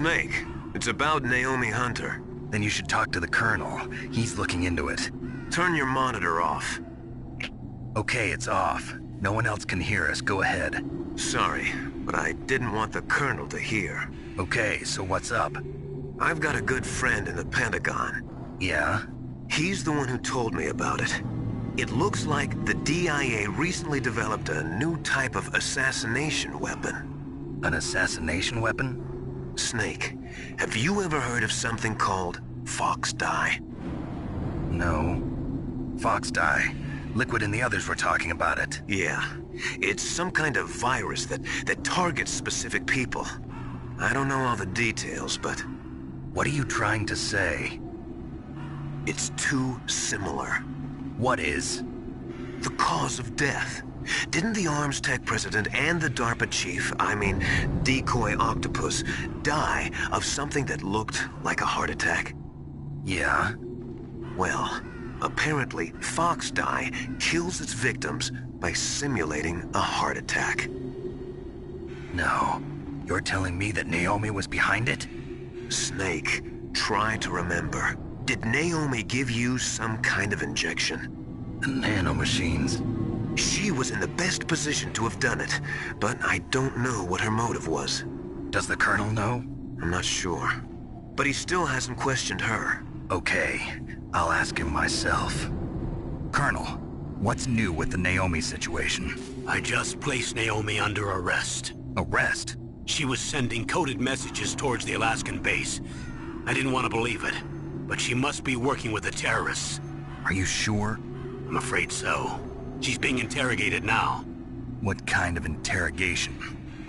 Snake, it's about Naomi Hunter. Then you should talk to the Colonel. He's looking into it. Turn your monitor off. Okay, it's off. No one else can hear us. Go ahead. Sorry, but I didn't want the Colonel to hear. Okay, so what's up? I've got a good friend in the Pentagon. Yeah? He's the one who told me about it. It looks like the DIA recently developed a new type of assassination weapon. An assassination weapon? Snake, have you ever heard of something called Fox Dye? No. Fox Dye. Liquid and the others were talking about it. Yeah. It's some kind of virus that targets specific people. I don't know all the details, but... What are you trying to say? It's too similar. What is? The cause of death. Didn't the Arms Tech president and the DARPA chief, Decoy Octopus, die of something that looked like a heart attack? Yeah? Well, apparently Fox Dye kills its victims by simulating a heart attack. No. You're telling me that Naomi was behind it? Snake, try to remember. Did Naomi give you some kind of injection? The nanomachines. She was in the best position to have done it, but I don't know what her motive was. Does the Colonel know? I'm not sure. But he still hasn't questioned her. Okay, I'll ask him myself. Colonel, what's new with the Naomi situation? I just placed Naomi under arrest. Arrest? She was sending coded messages towards the Alaskan base. I didn't want to believe it, but she must be working with the terrorists. Are you sure? I'm afraid so. She's being interrogated now. What kind of interrogation?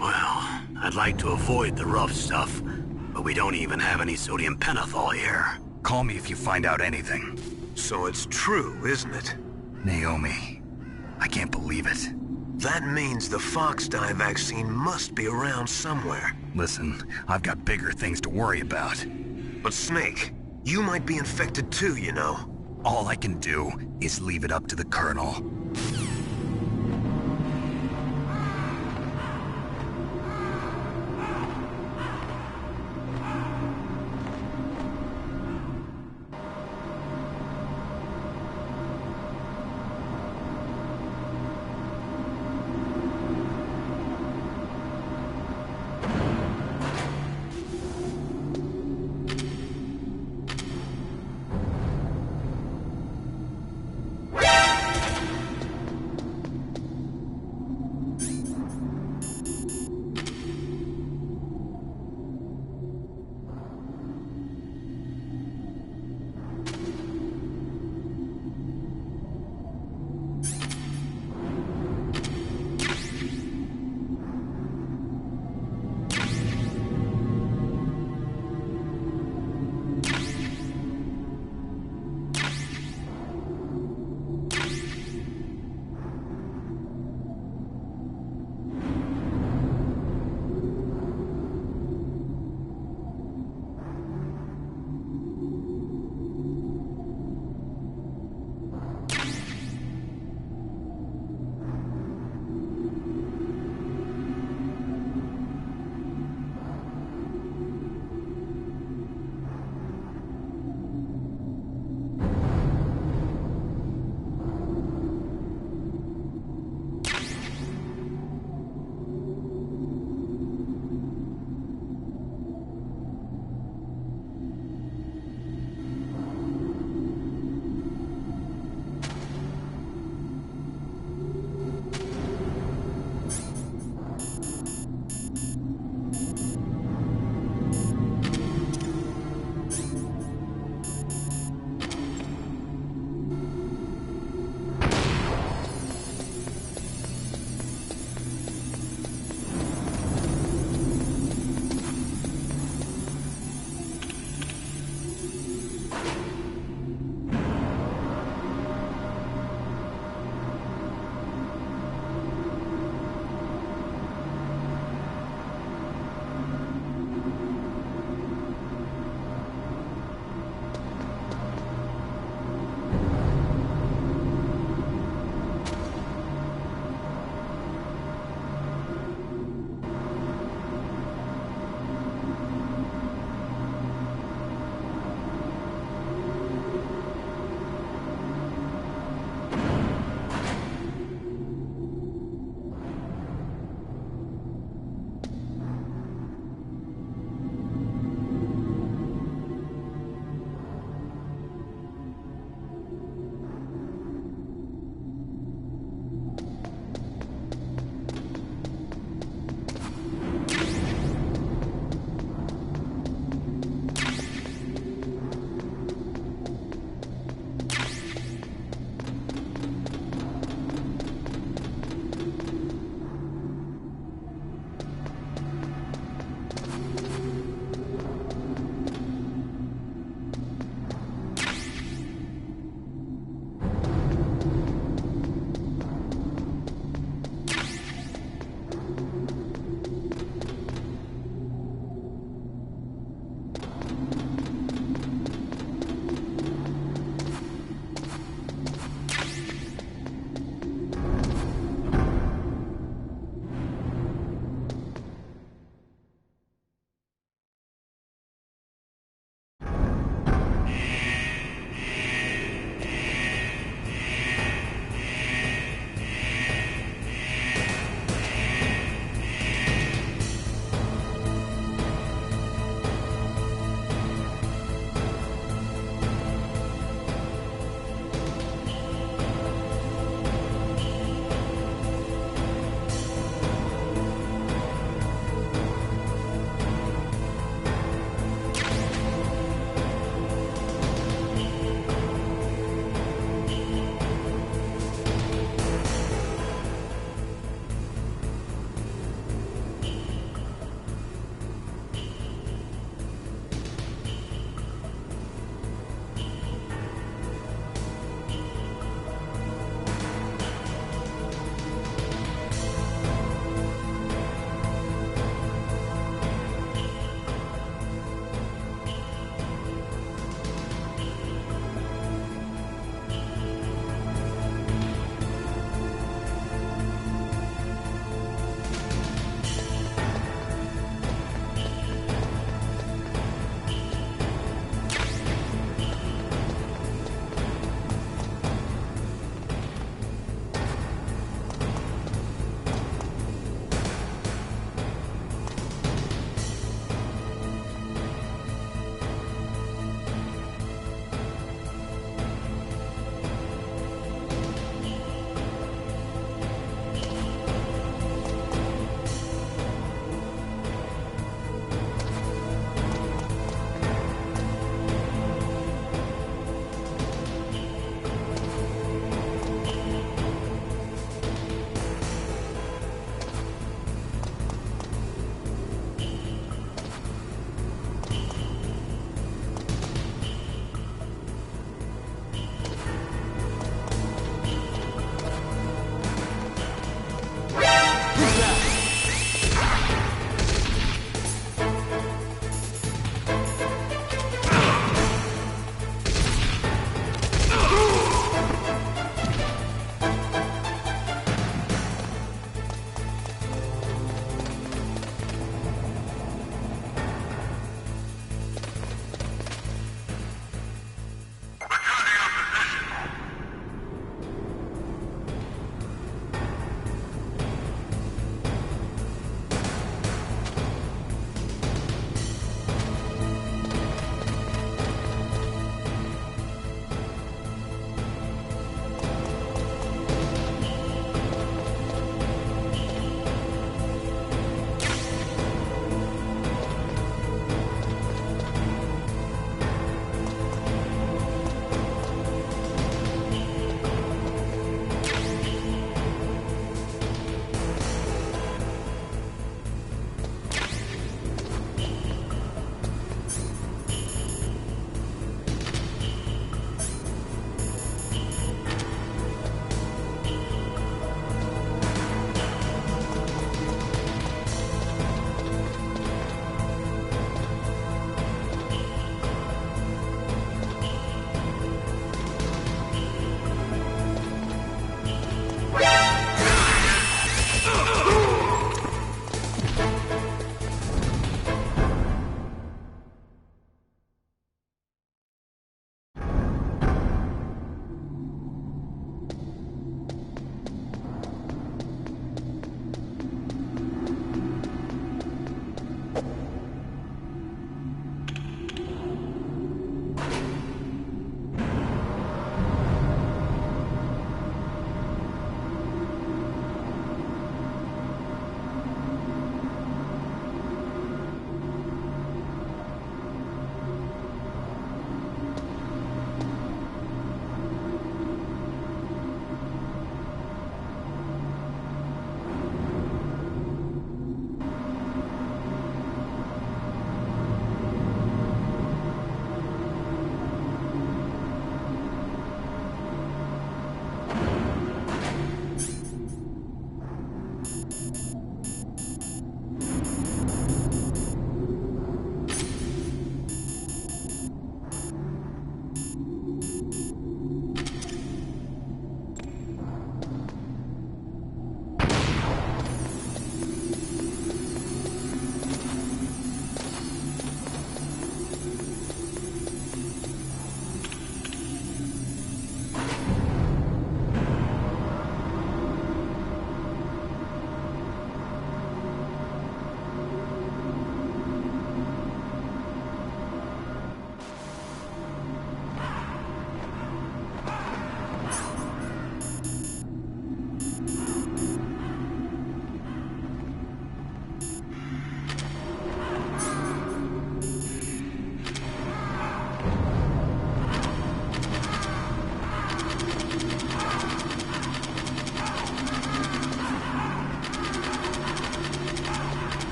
Well, I'd like to avoid the rough stuff, but we don't even have any sodium pentothal here. Call me if you find out anything. So it's true, isn't it? Naomi, I can't believe it. That means the Fox dye vaccine must be around somewhere. Listen, I've got bigger things to worry about. But Snake, you might be infected too, you know. All I can do is leave it up to the Colonel.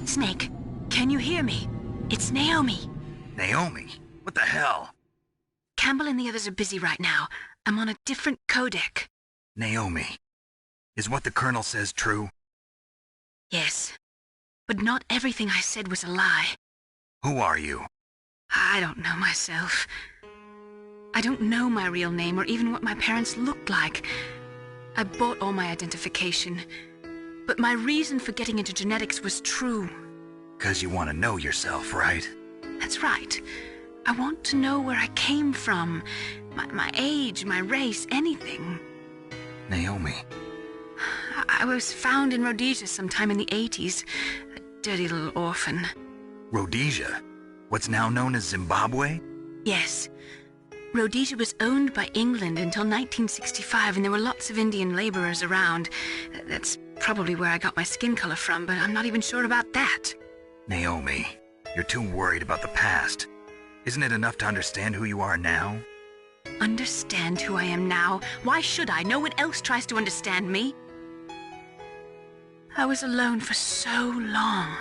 Snake, can you hear me? It's Naomi. Naomi? What the hell? Campbell and the others are busy right now. I'm on a different codec. Naomi, is what the Colonel says true? Yes, but not everything I said was a lie. Who are you? I don't know myself. I don't know my real name or even what my parents looked like. I bought all my identification, but my reason for getting into genetics was true. 'Cause you want to know yourself, right? That's right. I want to know where I came from, my age, my race, anything. Naomi. I was found in Rhodesia sometime in the 80s, a dirty little orphan. Rhodesia? What's now known as Zimbabwe? Yes. Rhodesia was owned by England until 1965, and there were lots of Indian laborers around. That's probably where I got my skin color from, but I'm not even sure about that. Naomi, you're too worried about the past. Isn't it enough to understand who you are now? Understand who I am now? Why should I? No one else tries to understand me. I was alone for so long,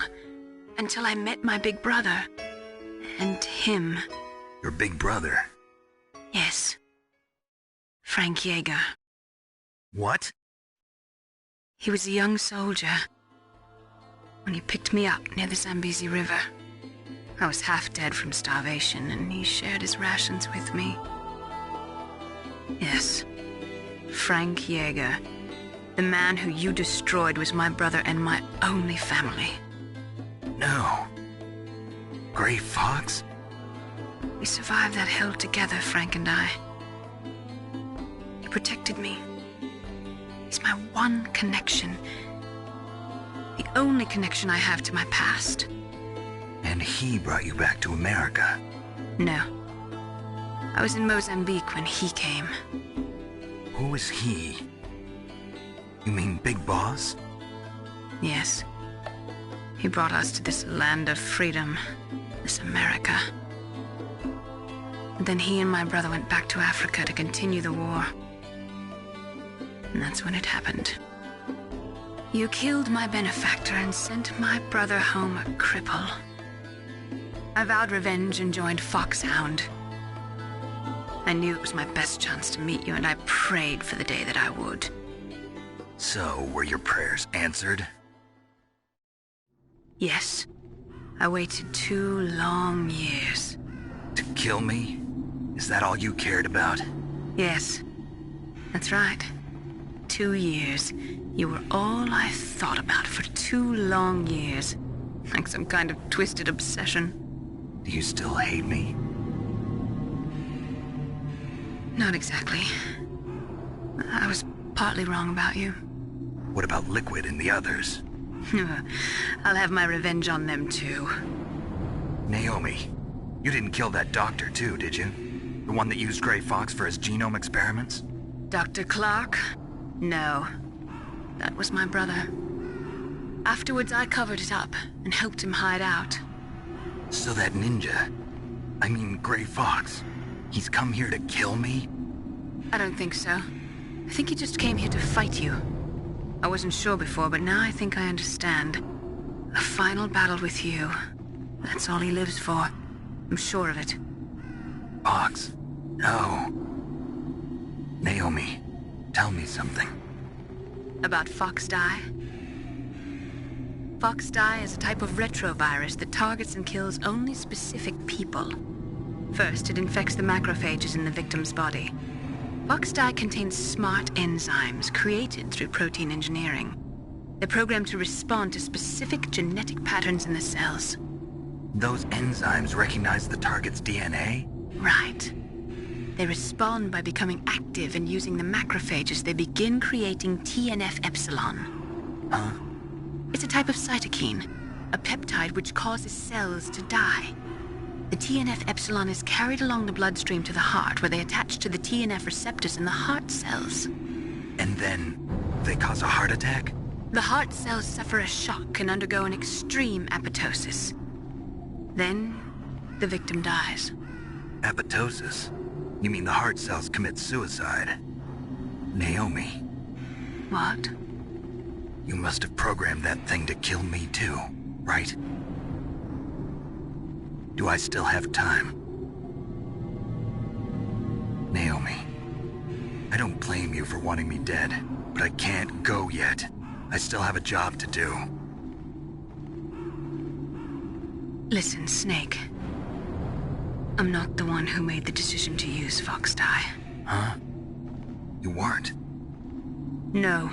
until I met my big brother. And him. Your big brother? Yes. Frank Yeager. What? He was a young soldier when he picked me up near the Zambezi River. I was half dead from starvation, and he shared his rations with me. Yes, Frank Yeager. The man who you destroyed was my brother and my only family. No. Gray Fox? We survived that hell together, Frank and I. He protected me. He's my one connection. The only connection I have to my past. And he brought you back to America? No. I was in Mozambique when he came. Who is he? You mean Big Boss? Yes. He brought us to this land of freedom, this America. And then he and my brother went back to Africa to continue the war. And that's when it happened. You killed my benefactor and sent my brother home a cripple. I vowed revenge and joined Foxhound. I knew it was my best chance to meet you, and I prayed for the day that I would. So, were your prayers answered? Yes. I waited 2 long years. To kill me? Is that all you cared about? Yes. That's right. 2 years. You were all I thought about for 2 long years. Like some kind of twisted obsession. Do you still hate me? Not exactly. I was partly wrong about you. What about Liquid and the others? I'll have my revenge on them too. Naomi, you didn't kill that doctor too, did you? The one that used Gray Fox for his genome experiments? Dr. Clark? No. That was my brother. Afterwards, I covered it up and helped him hide out. So that ninja, I mean Gray Fox, he's come here to kill me? I don't think so. I think he just came here to fight you. I wasn't sure before, but now I think I understand. A final battle with you. That's all he lives for. I'm sure of it. Fox? No. Naomi, tell me something. About Fox Die? Fox Die is a type of retrovirus that targets and kills only specific people. First, it infects the macrophages in the victim's body. Fox Die contains smart enzymes created through protein engineering. They're programmed to respond to specific genetic patterns in the cells. Those enzymes recognize the target's DNA? Right. They respond by becoming active and using the macrophages. They begin creating TNF-epsilon. Huh? It's a type of cytokine, a peptide which causes cells to die. The TNF-epsilon is carried along the bloodstream to the heart, where they attach to the TNF receptors in the heart cells. And then they cause a heart attack? The heart cells suffer a shock and undergo an extreme apoptosis. Then, the victim dies. Apoptosis? You mean the heart cells commit suicide? Naomi. What? You must have programmed that thing to kill me too, right? Do I still have time? Naomi, I don't blame you for wanting me dead, but I can't go yet. I still have a job to do. Listen, Snake. I'm not the one who made the decision to use Fox Dye. Huh? You weren't? No.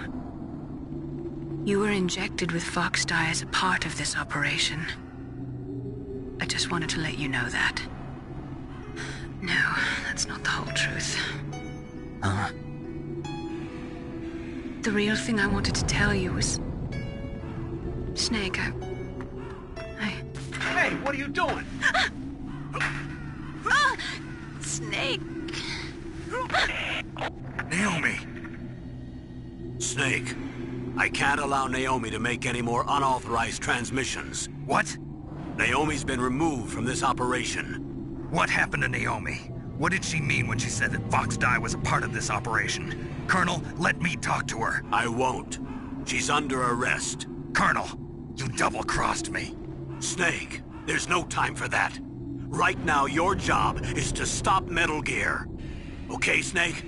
You were injected with Fox Dye as a part of this operation. I just wanted to let you know that. No, that's not the whole truth. Huh? The real thing I wanted to tell you was... Snake, I... Hey, what are you doing? Snake! Naomi! Snake, I can't allow Naomi to make any more unauthorized transmissions. What? Naomi's been removed from this operation. What happened to Naomi? What did she mean when she said that Fox Dye was a part of this operation? Colonel, let me talk to her. I won't. She's under arrest. Colonel, you double-crossed me. Snake, there's no time for that. Right now, your job is to stop Metal Gear. Okay, Snake?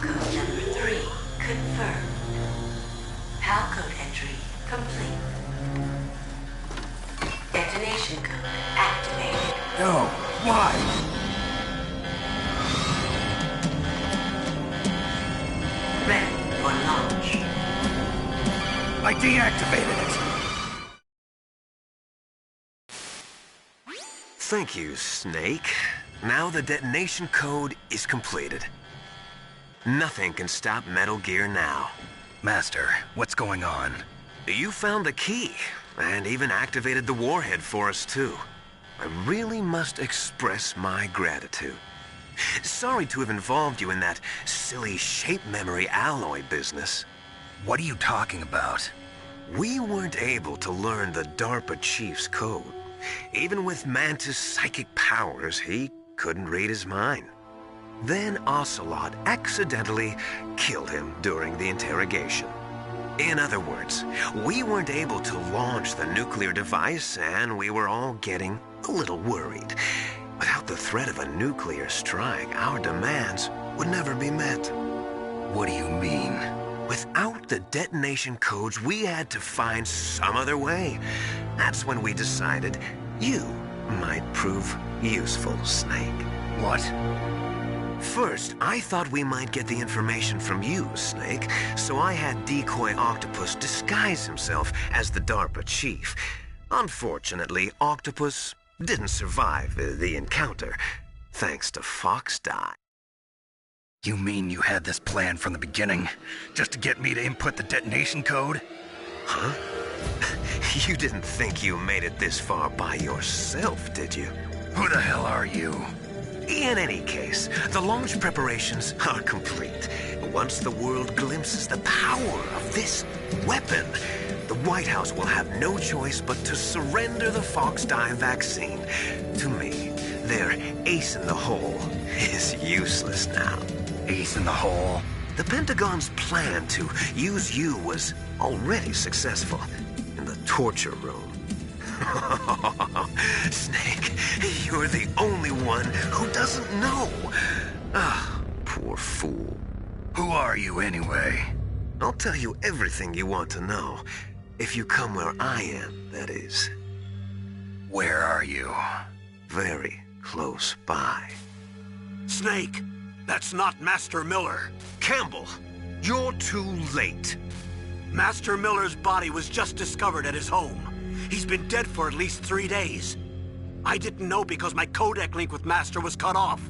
Code number 3 confirmed. PAL code entry complete. Detonation code activated. No, why? Ready for launch. I deactivated it. Thank you, Snake. Now the detonation code is completed. Nothing can stop Metal Gear now. Master, what's going on? You found the key, and even activated the warhead for us, too. I really must express my gratitude. Sorry to have involved you in that silly shape memory alloy business. What are you talking about? We weren't able to learn the DARPA chief's code. Even with Mantis' psychic powers, he couldn't read his mind. Then Ocelot accidentally killed him during the interrogation. In other words, we weren't able to launch the nuclear device, and we were all getting a little worried. Without the threat of a nuclear strike, our demands would never be met. What do you mean? Without the detonation codes, we had to find some other way. That's when we decided you might prove useful, Snake. What? First, I thought we might get the information from you, Snake, so I had Decoy Octopus disguise himself as the DARPA chief. Unfortunately, Octopus didn't survive the encounter, thanks to Fox Die. You mean you had this plan from the beginning, just to get me to input the detonation code? Huh? You didn't think you made it this far by yourself, did you? Who the hell are you? In any case, the launch preparations are complete. Once the world glimpses the power of this weapon, the White House will have no choice but to surrender the Fox Die vaccine. To me, their ace in the hole is useless now. Ace in the hole? The Pentagon's plan to use you was already successful in the torture room. Snake, you're the only one who doesn't know. Ah, poor fool. Who are you anyway? I'll tell you everything you want to know. If you come where I am, that is. Where are you? Very close by. Snake, that's not Master Miller. Campbell, you're too late. Master Miller's body was just discovered at his home. He's been dead for at least 3 days. I didn't know because my codec link with Master was cut off.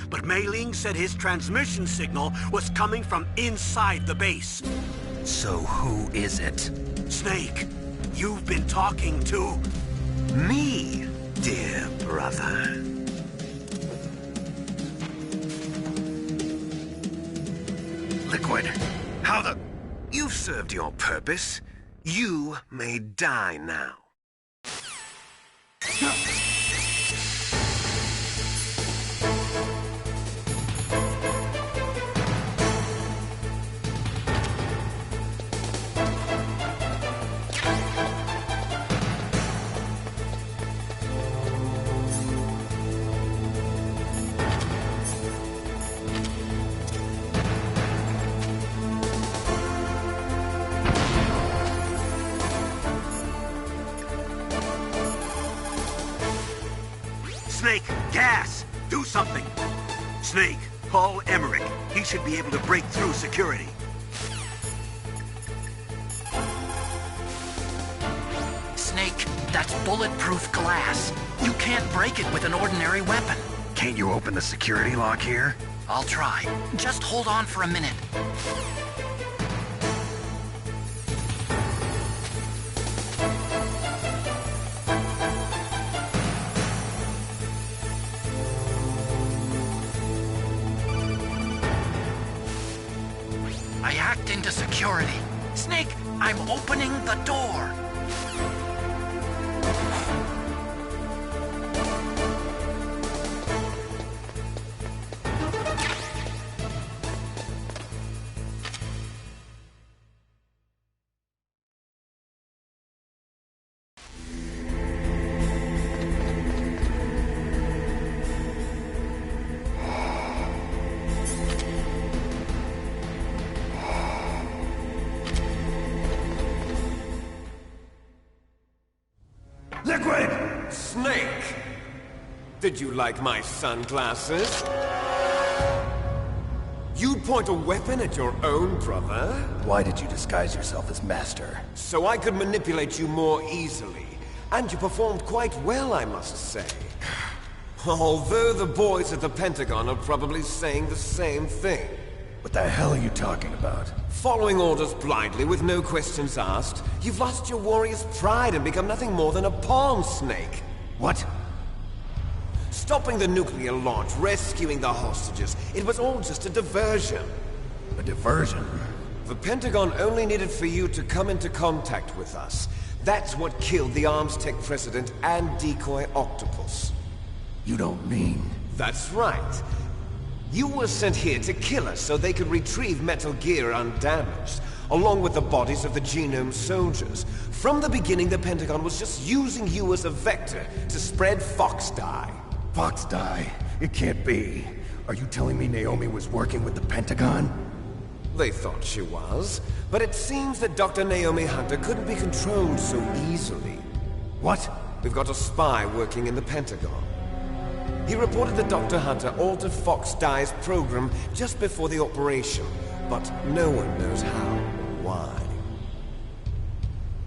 But Mei Ling said his transmission signal was coming from inside the base. So who is it? Snake, you've been talking to... Me, dear brother. Liquid, how the... You've served your purpose. You may die now. Snake, gas! Do something! Snake, call Emmerich. He should be able to break through security. Snake, that's bulletproof glass. You can't break it with an ordinary weapon. Can't you open the security lock here? I'll try. Just hold on for a minute. I hacked into security. Snake, I'm opening the door. Liquid! Snake! Did you like my sunglasses? You'd point a weapon at your own brother? Why did you disguise yourself as Master? So I could manipulate you more easily. And you performed quite well, I must say. Although the boys at the Pentagon are probably saying the same thing. What the hell are you talking about? Following orders blindly with no questions asked, you've lost your warrior's pride and become nothing more than a pawn, Snake. What? Stopping the nuclear launch, rescuing the hostages, it was all just a diversion. A diversion? The Pentagon only needed for you to come into contact with us. That's what killed the Armstech president and decoy Octopus. You don't mean... That's right. You were sent here to kill us so they could retrieve Metal Gear undamaged, along with the bodies of the Genome soldiers. From the beginning, the Pentagon was just using you as a vector to spread Fox Die. Fox Die? It can't be. Are you telling me Naomi was working with the Pentagon? They thought she was, but it seems that Dr. Naomi Hunter couldn't be controlled so easily. What? We've got a spy working in the Pentagon. He reported that Dr. Hunter altered Fox Die's program just before the operation, but no one knows how or why.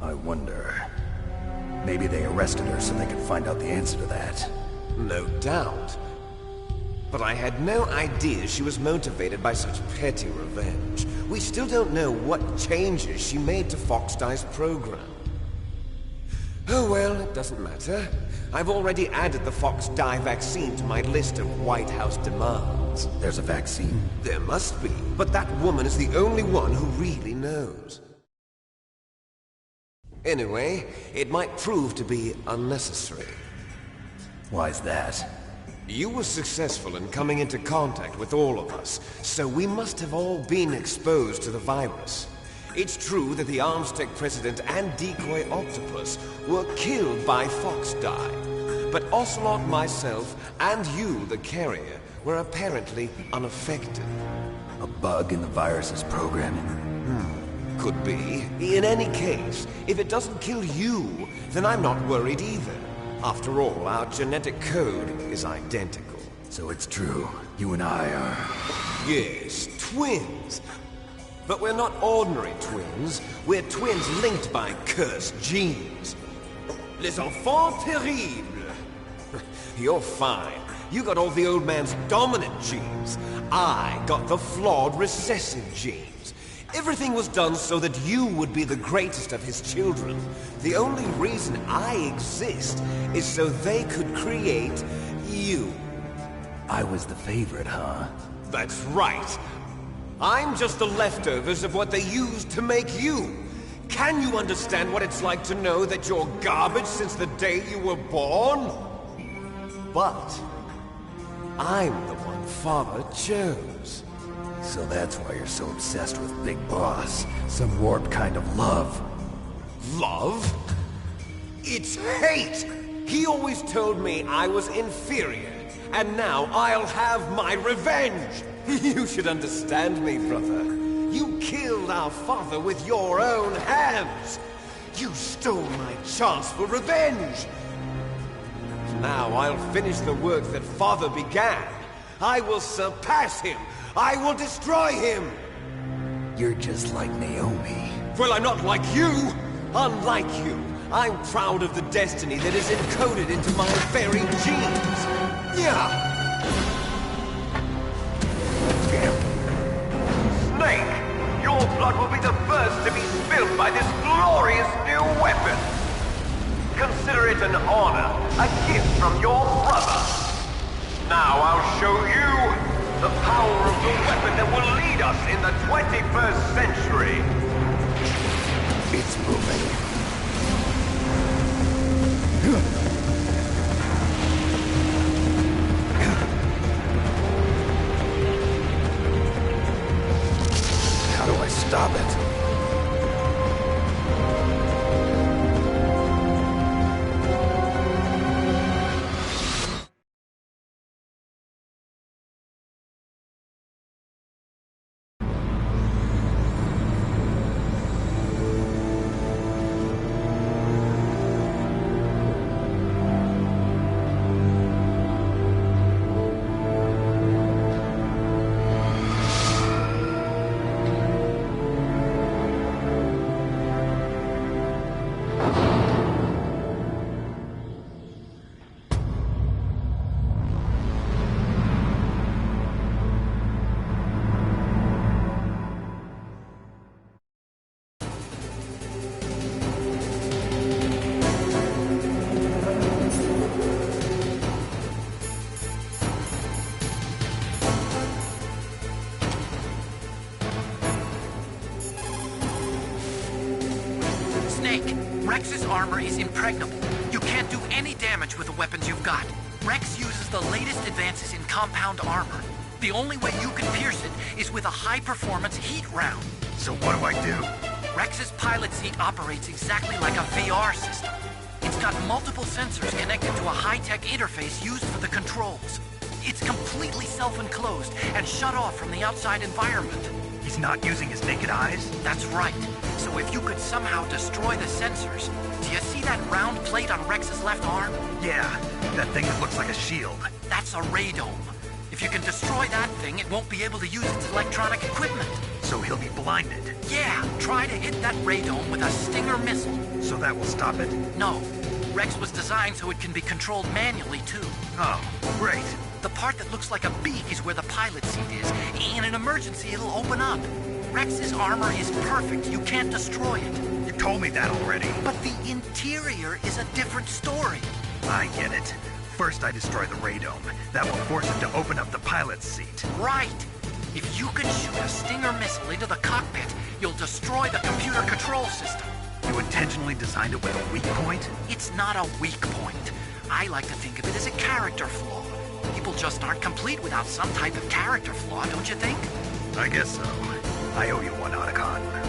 I wonder... Maybe they arrested her so they could find out the answer to that. No doubt. But I had no idea she was motivated by such petty revenge. We still don't know what changes she made to Fox Die's program. Oh well, it doesn't matter. I've already added the Fox Die vaccine to my list of White House demands. There's a vaccine? There must be, but that woman is the only one who really knows. Anyway, it might prove to be unnecessary. Why's that? You were successful in coming into contact with all of us, so we must have all been exposed to the virus. It's true that the Armstech president and decoy Octopus were killed by Fox Die, but Ocelot, myself, and you, the carrier, were apparently unaffected. A bug in the virus's programming? Could be. In any case, if it doesn't kill you, then I'm not worried either. After all, our genetic code is identical. So it's true. You and I are... Yes, twins. But we're not ordinary twins. We're twins linked by cursed genes. Les enfants terribles. You're fine. You got all the old man's dominant genes. I got the flawed recessive genes. Everything was done so that you would be the greatest of his children. The only reason I exist is so they could create you. I was the favorite, huh? That's right. I'm just the leftovers of what they used to make you. Can you understand what it's like to know that you're garbage since the day you were born? But I'm the one Father chose. So that's why you're so obsessed with Big Boss. Some warped kind of love. Love? It's hate! He always told me I was inferior, and now I'll have my revenge! You should understand me, brother. You killed our father with your own hands! You stole my chance for revenge! Now I'll finish the work that Father began. I will surpass him! I will destroy him! You're just like Naomi. Well, I'm not like you! Unlike you, I'm proud of the destiny that is encoded into my very genes! Yeah! Snake! Your blood will be the first to be spilled by this glorious new weapon! Consider it an honor, a gift from your brother! Now I'll show you the power of the weapon that will lead us in the 21st century! It's moving. How do I stop it? Snake, Rex's armor is impregnable. You can't do any damage with the weapons you've got. Rex uses the latest advances in compound armor. The only way you can pierce it is with a high-performance heat round. So what do I do? Rex's pilot seat operates exactly like a VR system. It's got multiple sensors connected to a high-tech interface used for the controls. It's completely self-enclosed and shut off from the outside environment. He's not using his naked eyes? That's right. So if you could somehow destroy the sensors... Do you see that round plate on Rex's left arm? Yeah, that thing that looks like a shield. That's a radome. If you can destroy that thing, it won't be able to use its electronic equipment. So he'll be blinded. Yeah, try to hit that radome with a Stinger missile. So that will stop it? No. Rex was designed so it can be controlled manually, too. Oh, great. The part that looks like a beak is where the pilot seat is. In an emergency, it'll open up. Rex's armor is perfect. You can't destroy it. You told me that already. But the interior is a different story. I get it. First I destroy the radome. That will force him to open up the pilot's seat. Right. If you can shoot a Stinger missile into the cockpit, you'll destroy the computer control system. You intentionally designed it with a weak point? It's not a weak point. I like to think of it as a character flaw. People just aren't complete without some type of character flaw, don't you think? I guess so. I owe you one, Otacon.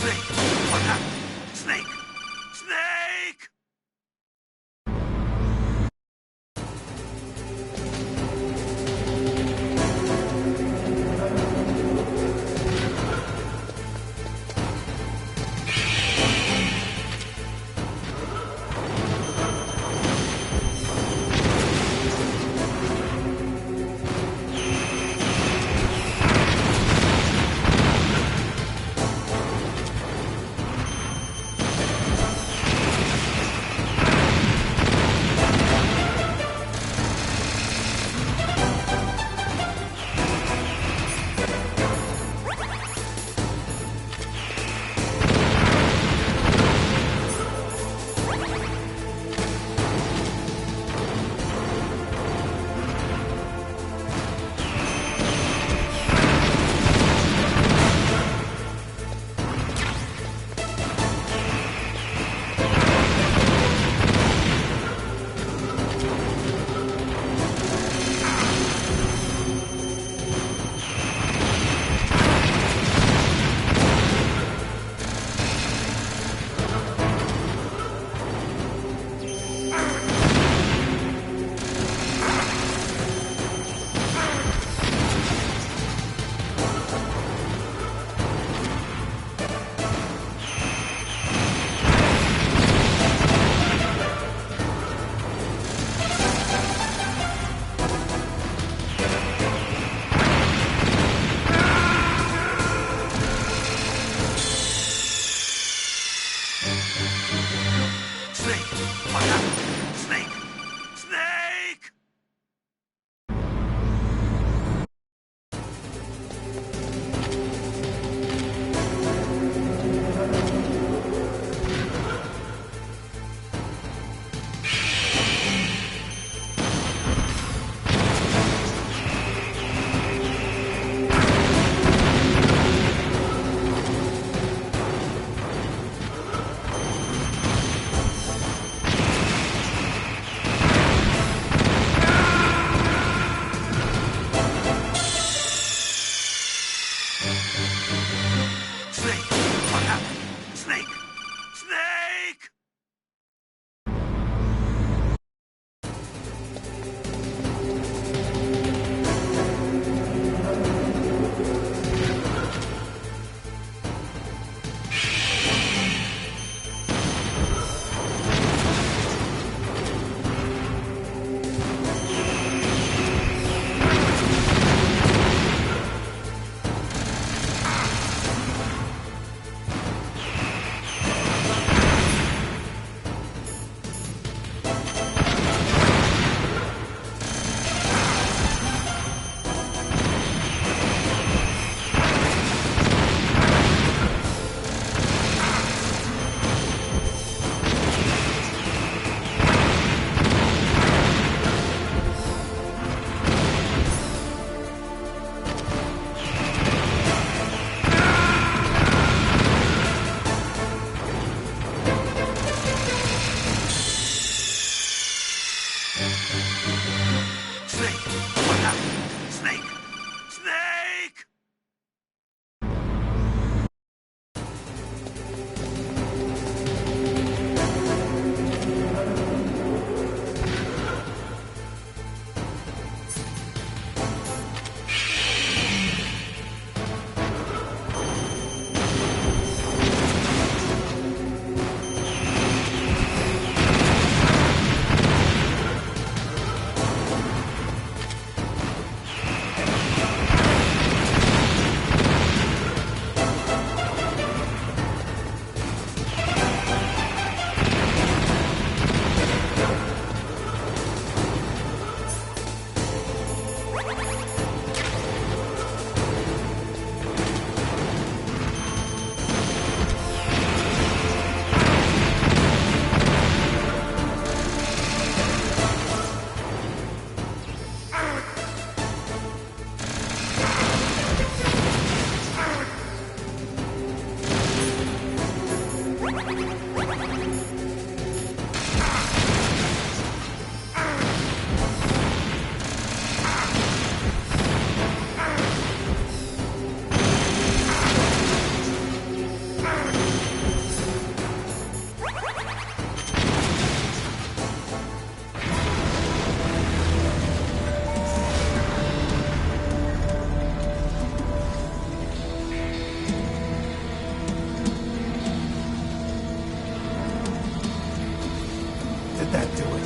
Snake! What happened? Snake! Snake! Did that do it?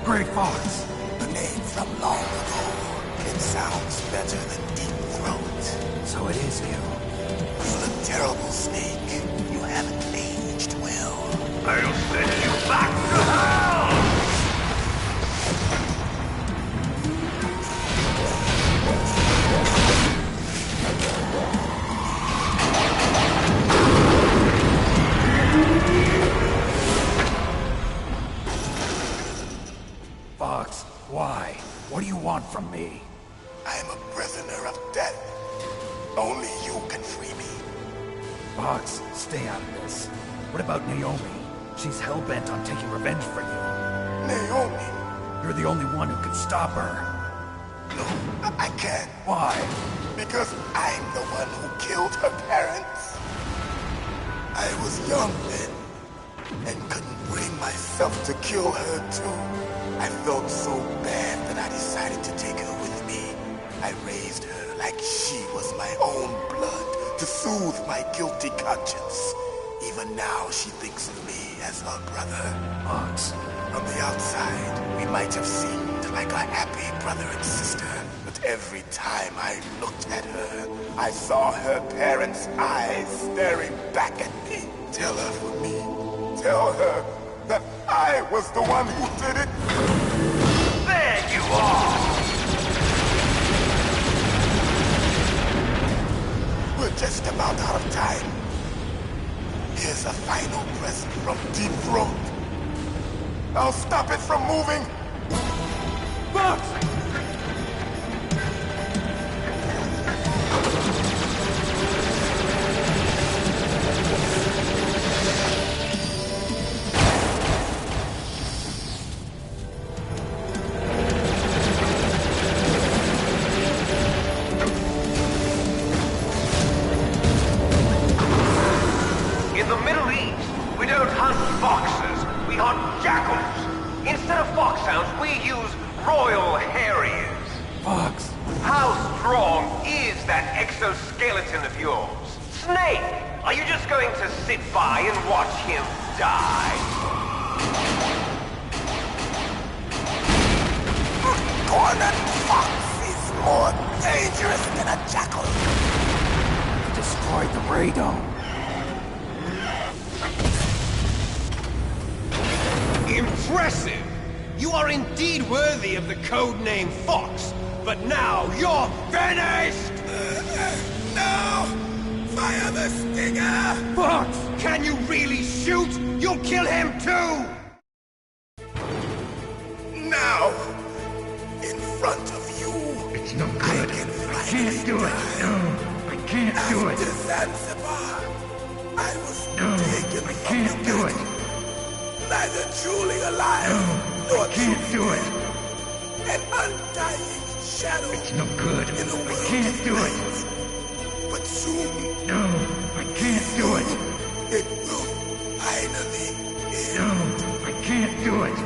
Gray Fox. A name from long ago. It sounds better than Deep Throat. So it is you. You look terrible, Snake. You haven't aged well. I'll send you back to hell! Fox, why? What do you want from me? I am a prisoner of death. Only you can free me. Fox, stay out of this. What about Naomi? She's hell-bent on taking revenge for you. Naomi? You're the only one who can stop her. No, I can't. Why? Because I'm the one who killed her parents. I was young then, and couldn't bring myself to kill her too. I felt so bad that I decided to take her with me. I raised her like she was my own blood to soothe my guilty conscience. Even now she thinks of me as her brother. Fox. From the outside, we might have seemed like a happy brother and sister, but every time I looked at her, I saw her parents' eyes staring back at me. Tell her for me. Tell her that I was the one who did it. There you are! We're just about out of time. Here's a final present from Deep Throat. I'll stop it from moving. Fox! In the Middle East, we don't hunt foxes, we hunt jackals. Instead of foxhounds, we use Royal Harriers. Fox! How strong is that exoskeleton of yours? Snake, are you just going to sit by and watch him die? Cornered fox is more dangerous than a jackal. You destroyed the radome. Impressive! You are indeed worthy of the codename Fox, but now you're finished! No! Fire the stinger! Fox! Can you really shoot? You'll kill him too! Now! In front of you! It's no I good. can I can't do it. No, I can't do it. After Zanzibar, I was taken I from can't the do it. battle. Neither truly alive, No, nor I can't truly do it. dead. An undying shadow It's no good. in a world I can't of do it. light. But soon, No, I can't do it. it will finally end. No, I can't do it.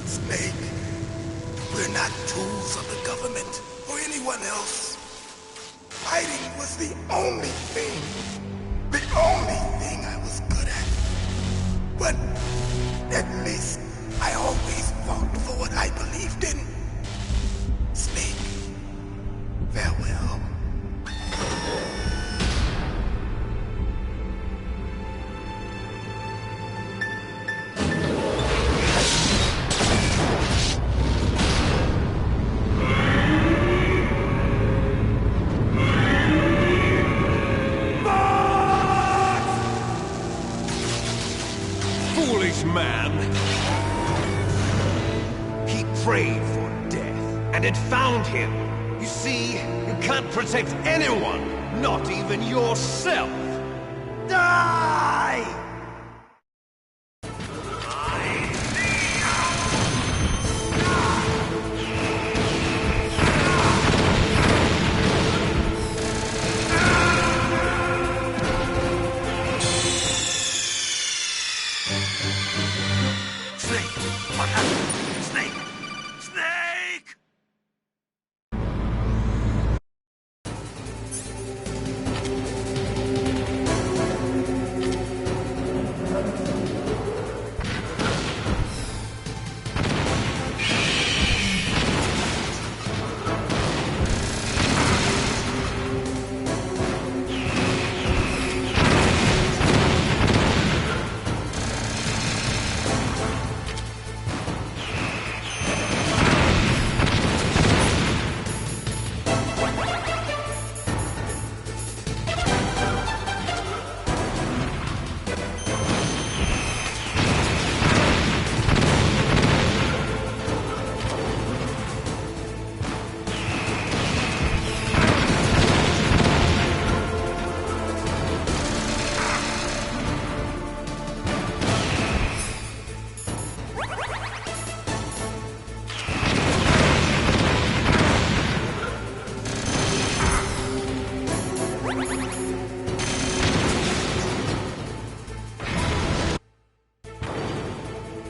Snake, we're not tools of the government or anyone else. Fighting was the only thing I was good at. But at least I always fought for what I believed in. Snake, farewell. foolish man! He prayed for death, and it found him. You see, you can't protect anyone, not even yourself. Die! Snake! What happened? Snake! Snake!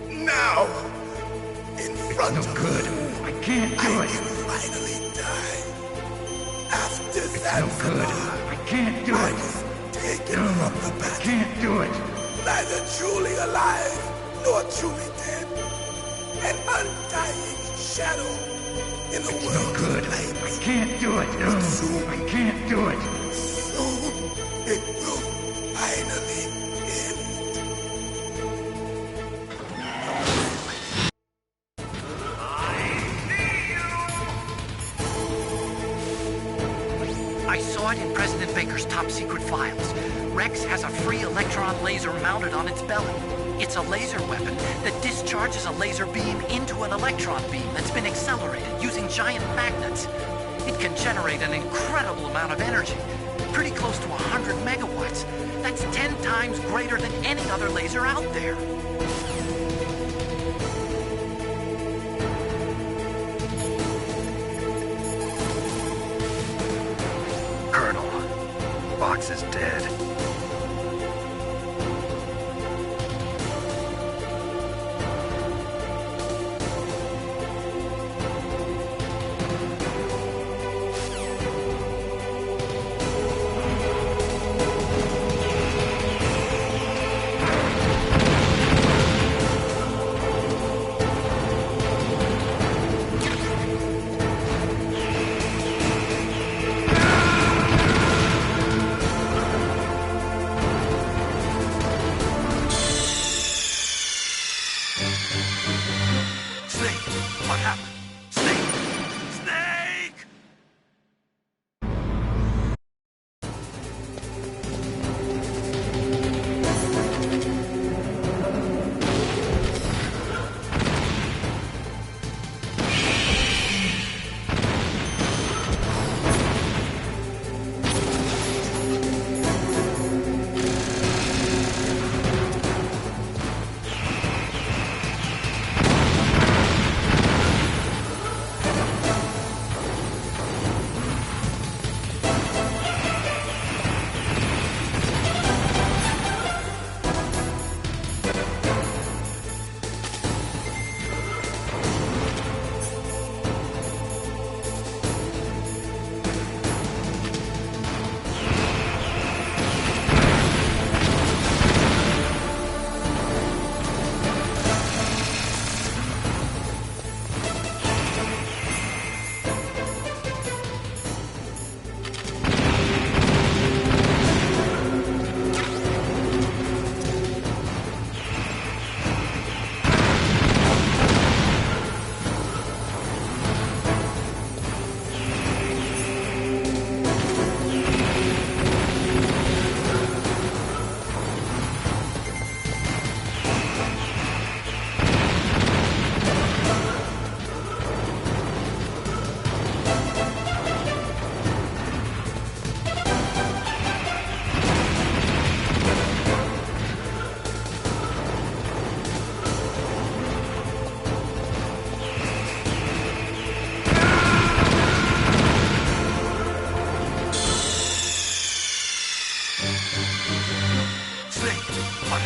Now, in front No of good. you, I can't do I it. can finally die. After It's that, no good. I can't do I it. was taken No, from the I battle, can't do it. neither truly alive nor truly dead. An undying shadow in a It's no world good. of I flames. can't do it. No, I can't do it. Soon it will finally end. I saw it in President Baker's top secret files. Rex has a free electron laser mounted on its belly. It's a laser weapon that discharges a laser beam into an electron beam that's been accelerated using giant magnets. It can generate an incredible amount of energy, pretty close to 100 megawatts. That's 10 times greater than any other laser out there. Colonel, Box is dead.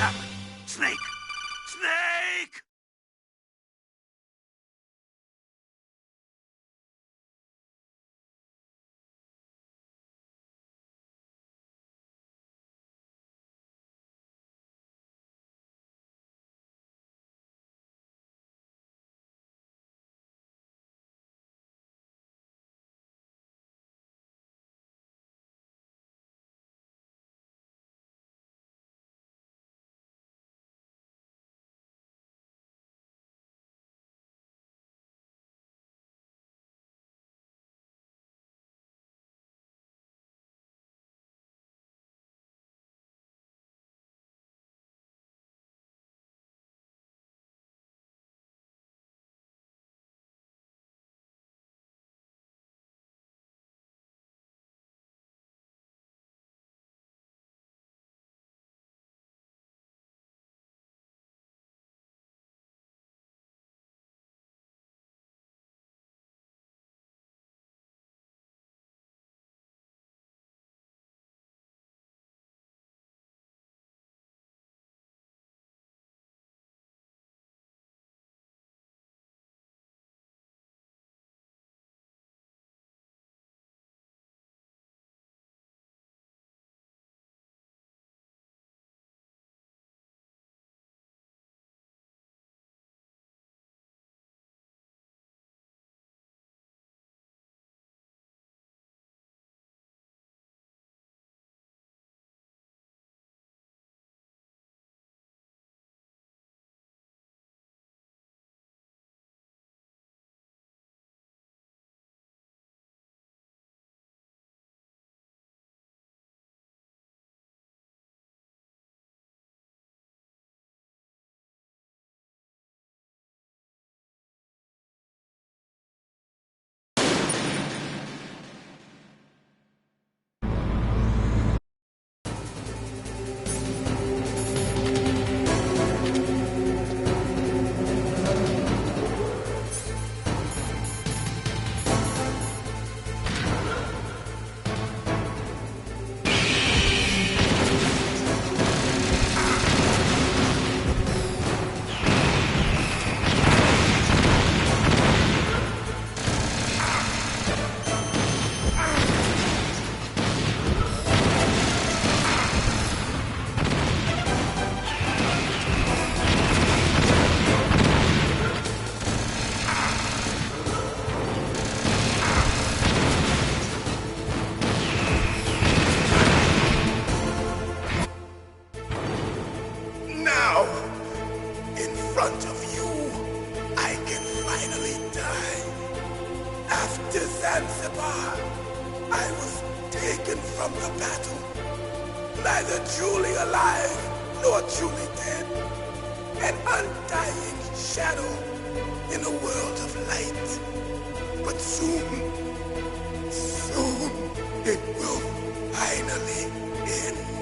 happened? Snake! Snake! Zanzibar. I was taken from the battle, neither truly alive nor truly dead. An undying shadow in a world of light. But soon, it will finally end.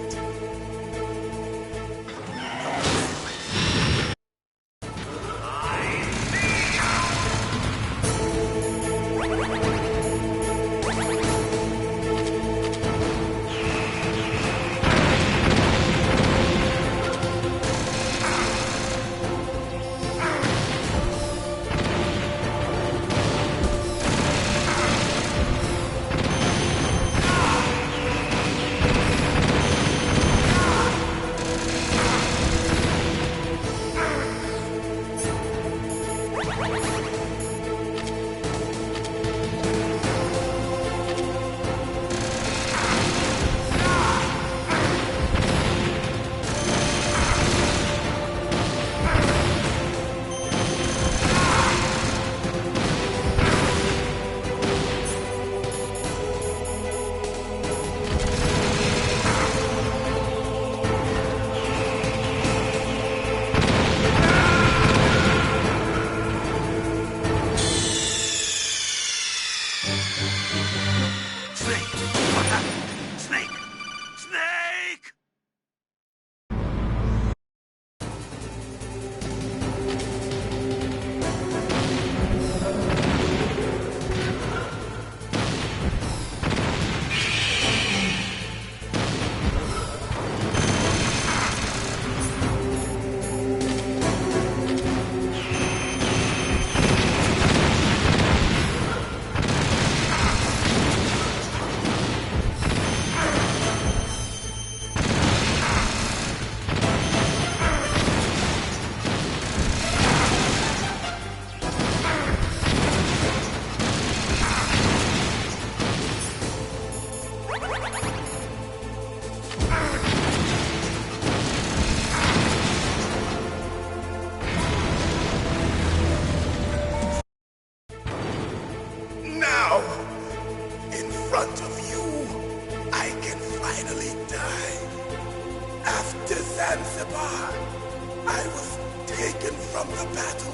from the battle.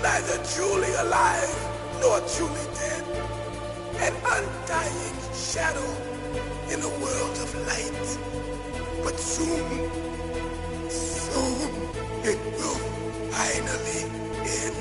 Neither truly alive nor truly dead. An undying shadow in a world of light. But soon it will finally end.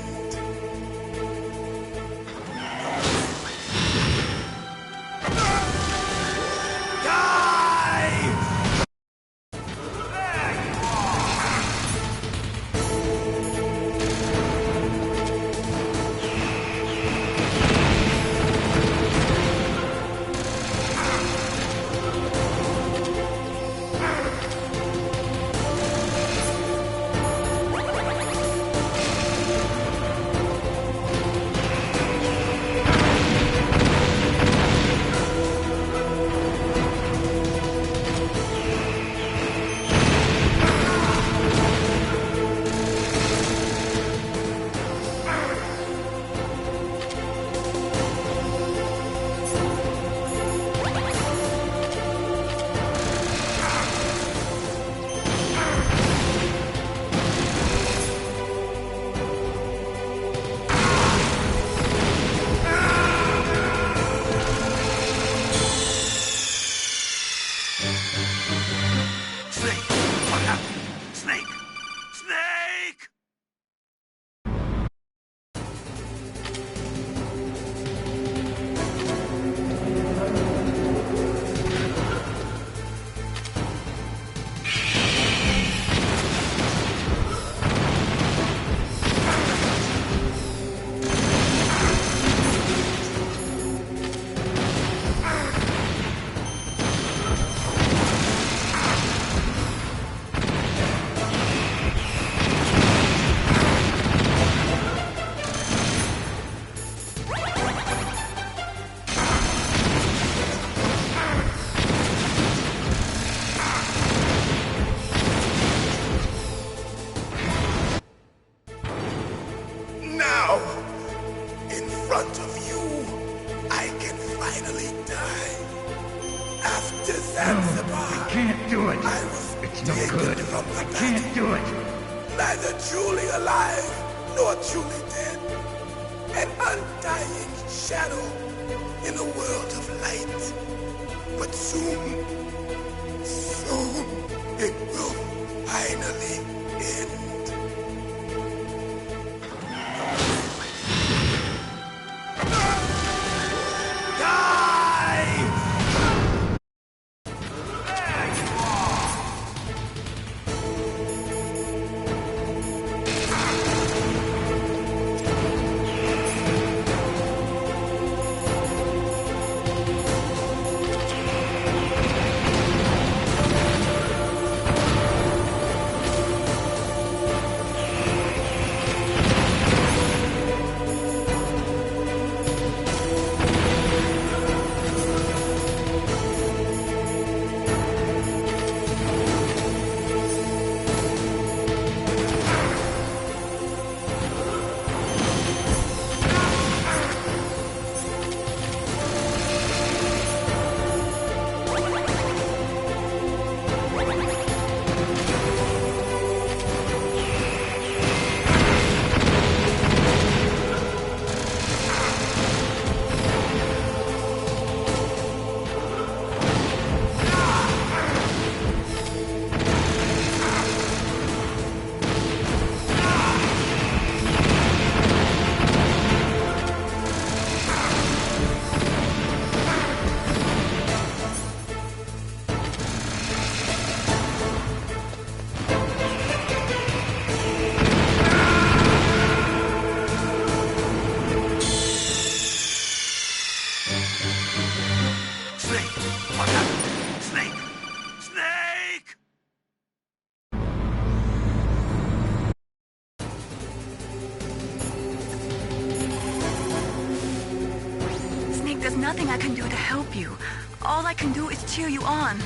There's nothing I can do to help you. All I can do is cheer you on.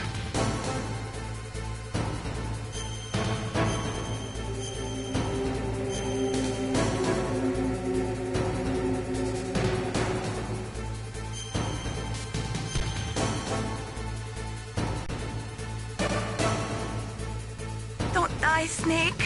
Don't die, Snake.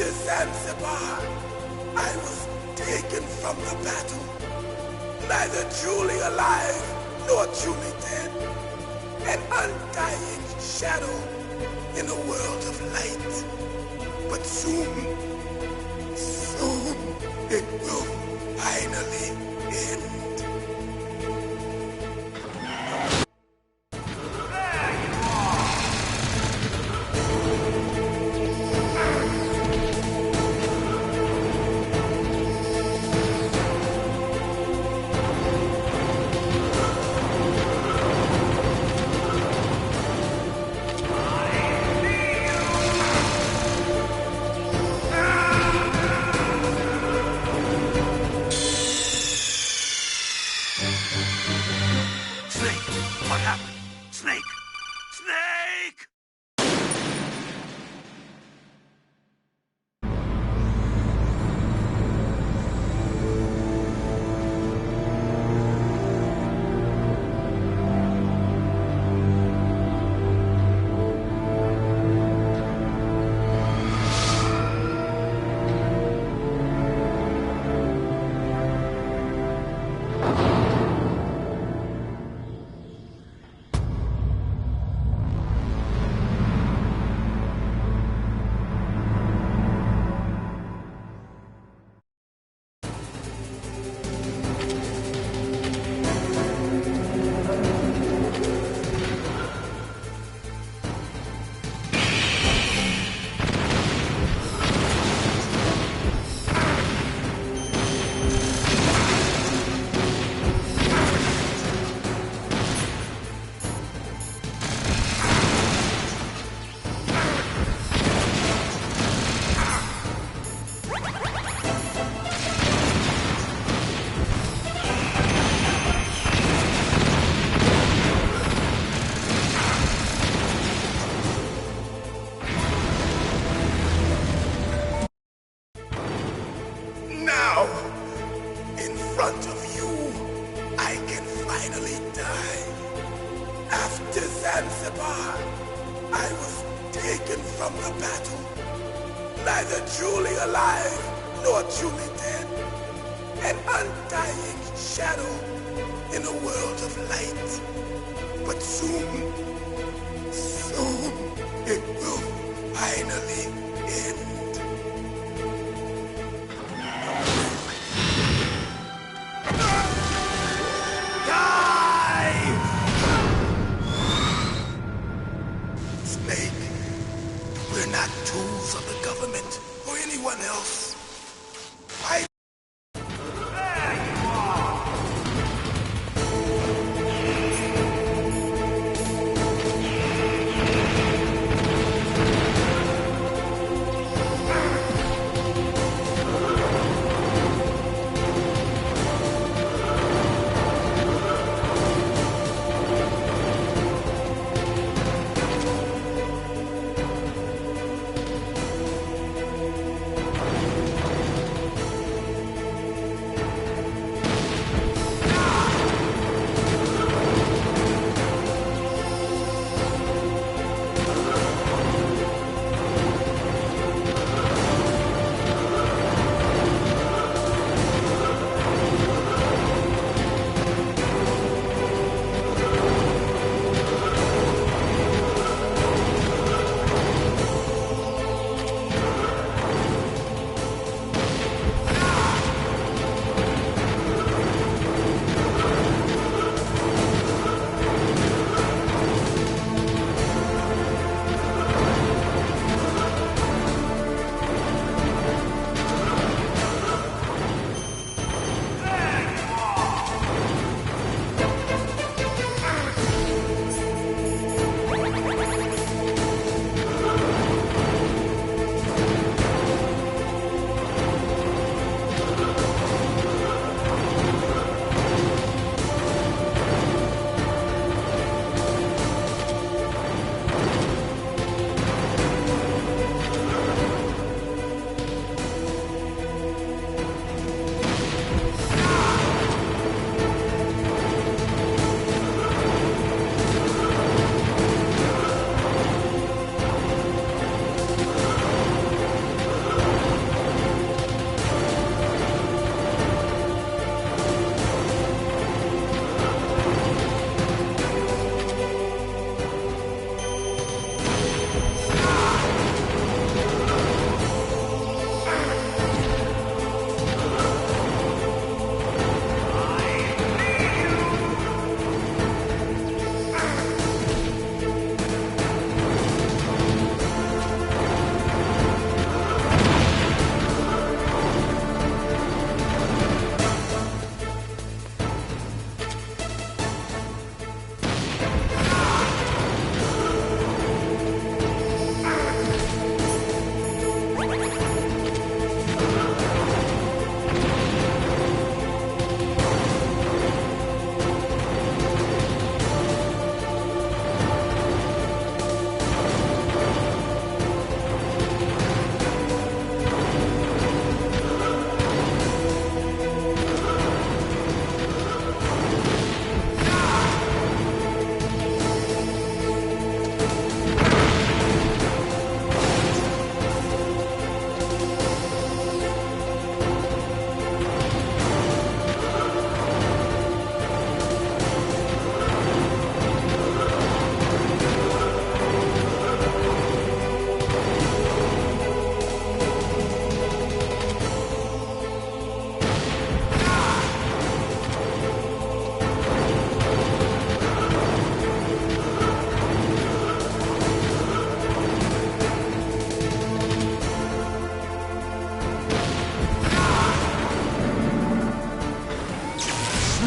After Zanzibar, I was taken from the battle, neither truly alive nor truly dead, an undying shadow in a world of light. But soon it will finally end.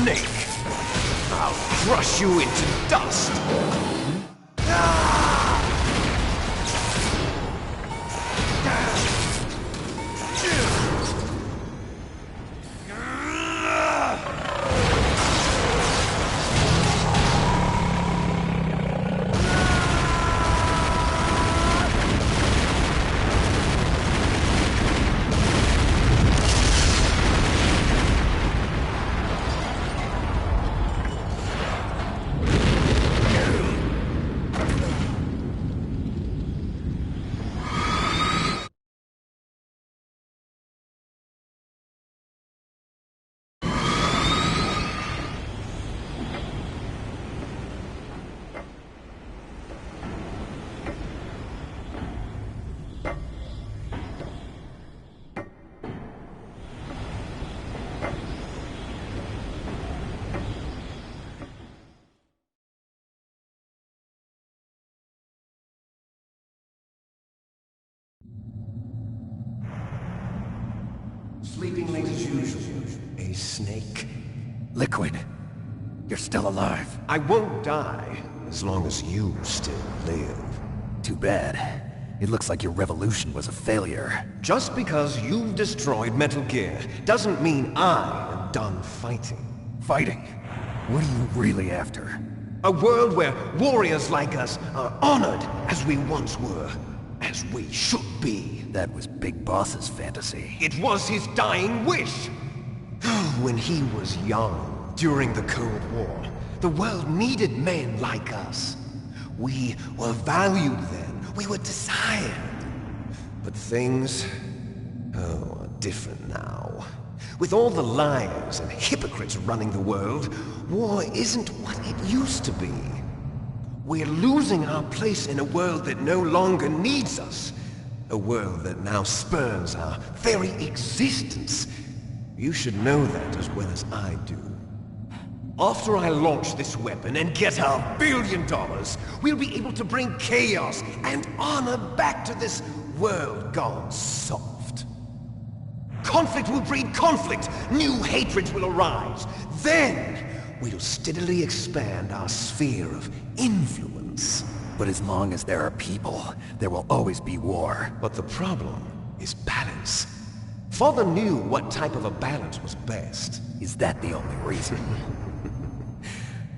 snake! I'll crush you into dust! Sleeping late as usual. A snake. Liquid, you're still alive. I won't die as long as you still live. Too bad. It looks like your revolution was a failure. Just because you've destroyed Metal Gear doesn't mean I am done fighting. Fighting? What are you really after? A world where warriors like us are honored as we once were. As we should be. That was Big Boss's fantasy. It was his dying wish! When he was young, during the Cold War, the world needed men like us. We were valued then. We were desired. But things... are different now. With all the liars and hypocrites running the world, war isn't what it used to be. We're losing our place in a world that no longer needs us. A world that now spurns our very existence. You should know that as well as I do. After I launch this weapon and get our $1 billion, we'll be able to bring chaos and honor back to this world gone soft. Conflict will breed conflict. New hatreds will arise. Then we'll steadily expand our sphere of influence. But as long as there are people, there will always be war. But the problem is balance. Father knew what type of a balance was best. Is that the only reason?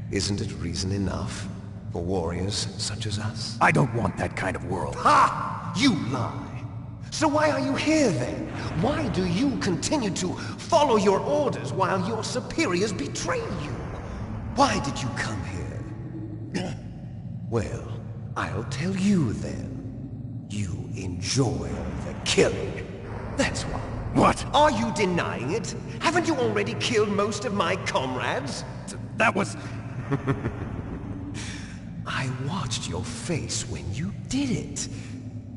Isn't it reason enough for warriors such as us? I don't want that kind of world. Ha! You lie! So why are you here then? Why do you continue to follow your orders while your superiors betray you? Why did you come here? Well, I'll tell you then. You enjoy the killing. That's why. What? Are you denying it? Haven't you already killed most of my comrades? That was... I watched your face when you did it.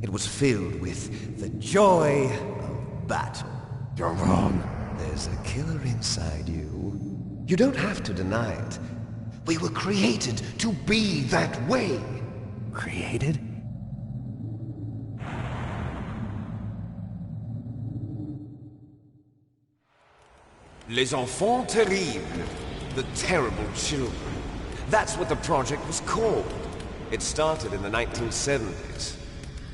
It was filled with the joy of battle. You're wrong. There's a killer inside you. You don't have to deny it. We were created to be that way. Created? Les enfants terribles. The terrible children. That's what the project was called. It started in the 1970s.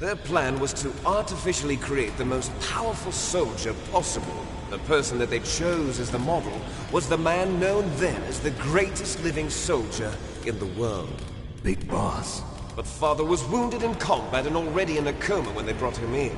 Their plan was to artificially create the most powerful soldier possible. The person that they chose as the model was the man known then as the greatest living soldier in the world. Big Boss. But Father was wounded in combat and already in a coma when they brought him in.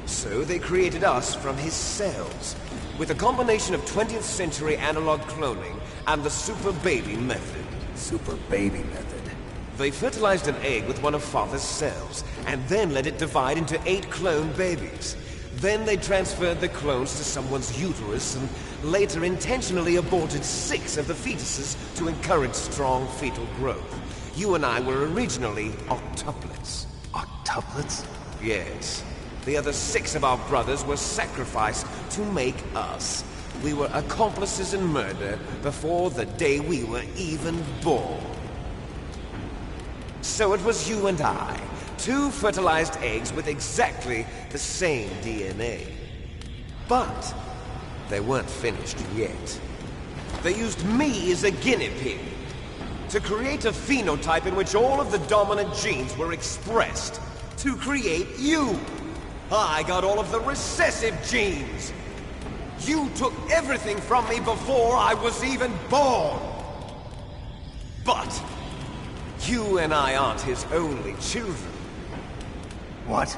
So they created us from his cells, with a combination of 20th century analog cloning and the Super Baby method. Super Baby method. They fertilized an egg with one of Father's cells, and then let it divide into 8 clone babies. Then they transferred the clones to someone's uterus and later intentionally aborted 6 of the fetuses to encourage strong fetal growth. You and I were originally octuplets. Octuplets? Yes. The other 6 of our brothers were sacrificed to make us. We were accomplices in murder before the day we were even born. So it was you and I, 2 fertilized eggs with exactly the same DNA. But they weren't finished yet. They used me as a guinea pig to create a phenotype in which all of the dominant genes were expressed. To create you. I got all of the recessive genes. You took everything from me before I was even born. But you and I aren't his only children. What?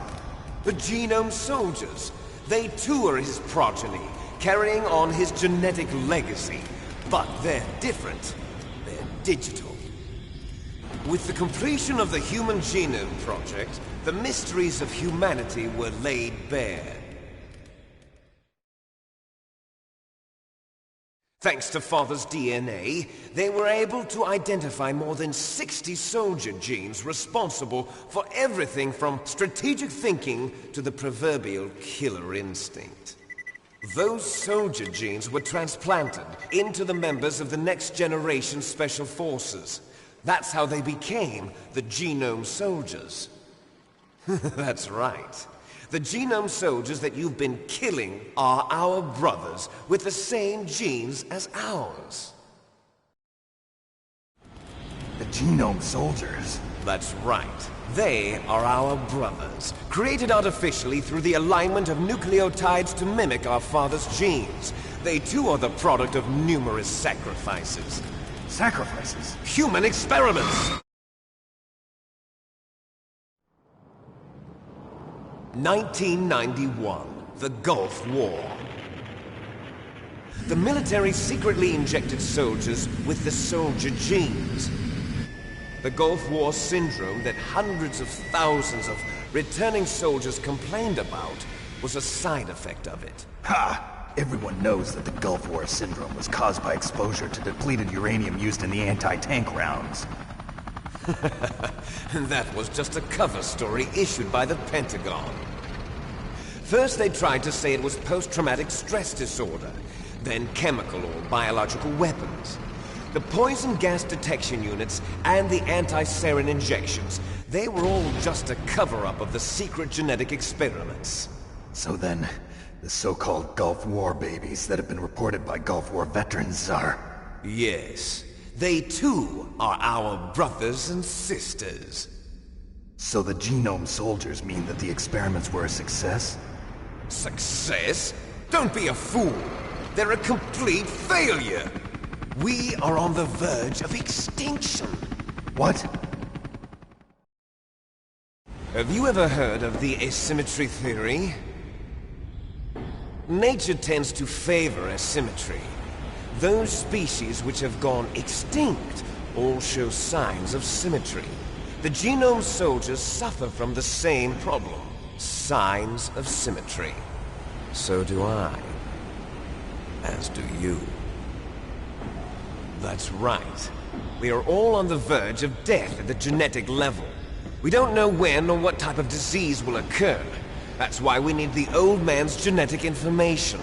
The Genome Soldiers. They too are his progeny, carrying on his genetic legacy. But they're different. They're digital. With the completion of the Human Genome Project, the mysteries of humanity were laid bare. Thanks to Father's DNA, they were able to identify more than 60 soldier genes responsible for everything from strategic thinking to the proverbial killer instinct. Those soldier genes were transplanted into the members of the Next Generation Special Forces. That's how they became the Genome Soldiers. That's right. The Genome Soldiers that you've been killing are our brothers with the same genes as ours. The Genome Soldiers? That's right. They are our brothers, created artificially through the alignment of nucleotides to mimic our father's genes. They too are the product of numerous sacrifices. Sacrifices? Human experiments! 1991, the Gulf War. The military secretly injected soldiers with the soldier genes. The Gulf War syndrome that hundreds of thousands of returning soldiers complained about was a side effect of it. Ha! Everyone knows that the Gulf War syndrome was caused by exposure to depleted uranium used in the anti-tank rounds. That was just a cover story issued by the Pentagon. First they tried to say it was post-traumatic stress disorder, then chemical or biological weapons. The poison gas detection units and the anti-sarin injections, they were all just a cover-up of the secret genetic experiments. So then, the so-called Gulf War babies that have been reported by Gulf War veterans are... Yes. They too are our brothers and sisters. So the Genome Soldiers mean that the experiments were a success? Success? Don't be a fool. They're a complete failure. We are on the verge of extinction. What? Have you ever heard of the asymmetry theory? Nature tends to favor asymmetry. Those species which have gone extinct all show signs of symmetry. The Genome Soldiers suffer from the same problem. Signs of symmetry. So do I. As do you. That's right. We are all on the verge of death at the genetic level. We don't know when or what type of disease will occur. That's why we need the old man's genetic information.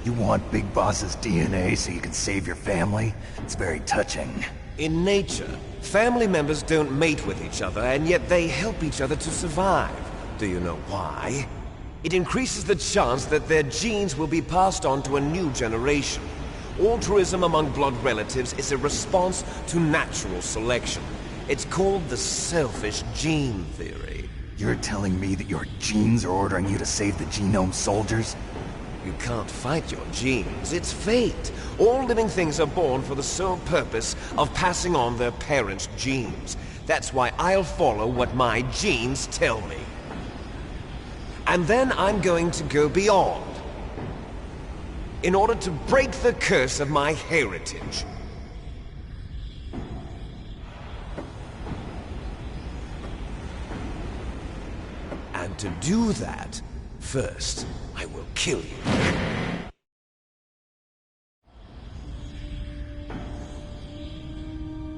You want Big Boss's DNA so you can save your family? It's very touching. In nature, family members don't mate with each other, and yet they help each other to survive. Do you know why? It increases the chance that their genes will be passed on to a new generation. Altruism among blood relatives is a response to natural selection. It's called the selfish gene theory. You're telling me that your genes are ordering you to save the Genome Soldiers? You can't fight your genes. It's fate. All living things are born for the sole purpose of passing on their parents' genes. That's why I'll follow what my genes tell me. And then I'm going to go beyond. In order to break the curse of my heritage. And to do that, first, I will kill you.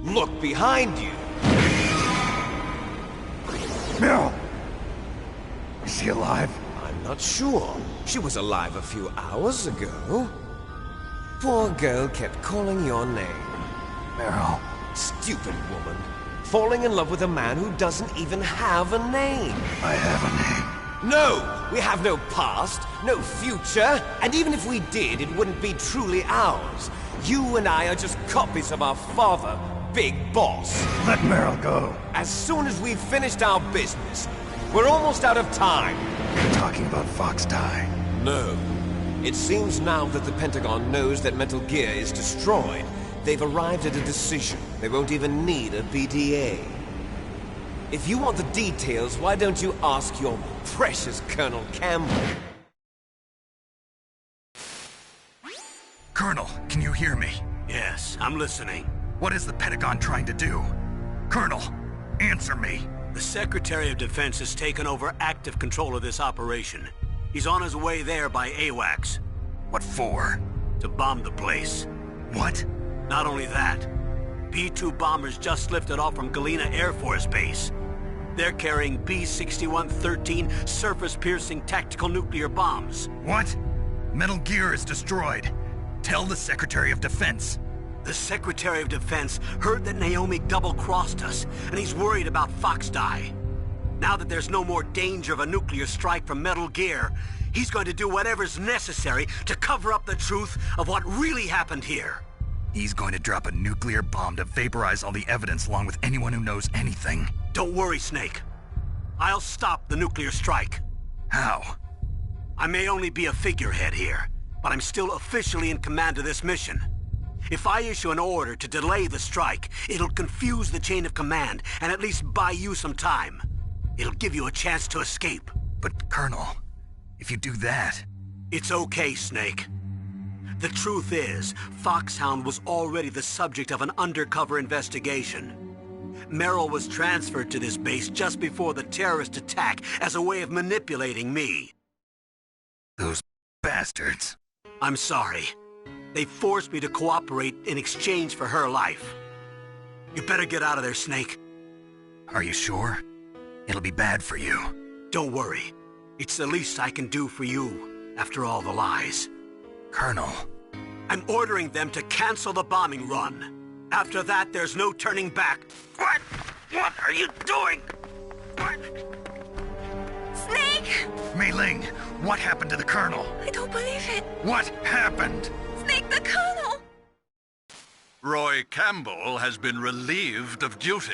Look behind you! Meryl! Is she alive? I'm not sure. She was alive a few hours ago. Poor girl kept calling your name. Meryl. Stupid woman. Falling in love with a man who doesn't even have a name. I have a name. No! We have no past, no future, and even if we did, it wouldn't be truly ours. You and I are just copies of our father, Big Boss. Let Meryl go. As soon as we've finished our business, we're almost out of time. You're talking about Fox Die. No. It seems now that the Pentagon knows that Metal Gear is destroyed. They've arrived at a decision. They won't even need a BDA. If you want the details, why don't you ask your precious Colonel Campbell? Colonel, can you hear me? Yes, I'm listening. What is the Pentagon trying to do? Colonel, answer me. The Secretary of Defense has taken over active control of this operation. He's on his way there by AWACS. What for? To bomb the place. What? Not only that, B-2 bombers just lifted off from Galena Air Force Base. They're carrying B-6113 surface-piercing tactical nuclear bombs. What? Metal Gear is destroyed. Tell the Secretary of Defense. The Secretary of Defense heard that Naomi double-crossed us, and he's worried about Fox Die. Now that there's no more danger of a nuclear strike from Metal Gear, he's going to do whatever's necessary to cover up the truth of what really happened here. He's going to drop a nuclear bomb to vaporize all the evidence along with anyone who knows anything. Don't worry, Snake. I'll stop the nuclear strike. How? I may only be a figurehead here, but I'm still officially in command of this mission. If I issue an order to delay the strike, it'll confuse the chain of command and at least buy you some time. It'll give you a chance to escape. But, Colonel, if you do that... It's okay, Snake. The truth is, Foxhound was already the subject of an undercover investigation. Meryl was transferred to this base just before the terrorist attack as a way of manipulating me. Those bastards. I'm sorry. They forced me to cooperate in exchange for her life. You better get out of there, Snake. Are you sure? It'll be bad for you. Don't worry. It's the least I can do for you, after all the lies. Colonel. I'm ordering them to cancel the bombing run. After that, there's no turning back. What? What are you doing? What? Snake! Mei Ling, what happened to the Colonel? I don't believe it. What happened? Snake, the Colonel! Roy Campbell has been relieved of duty.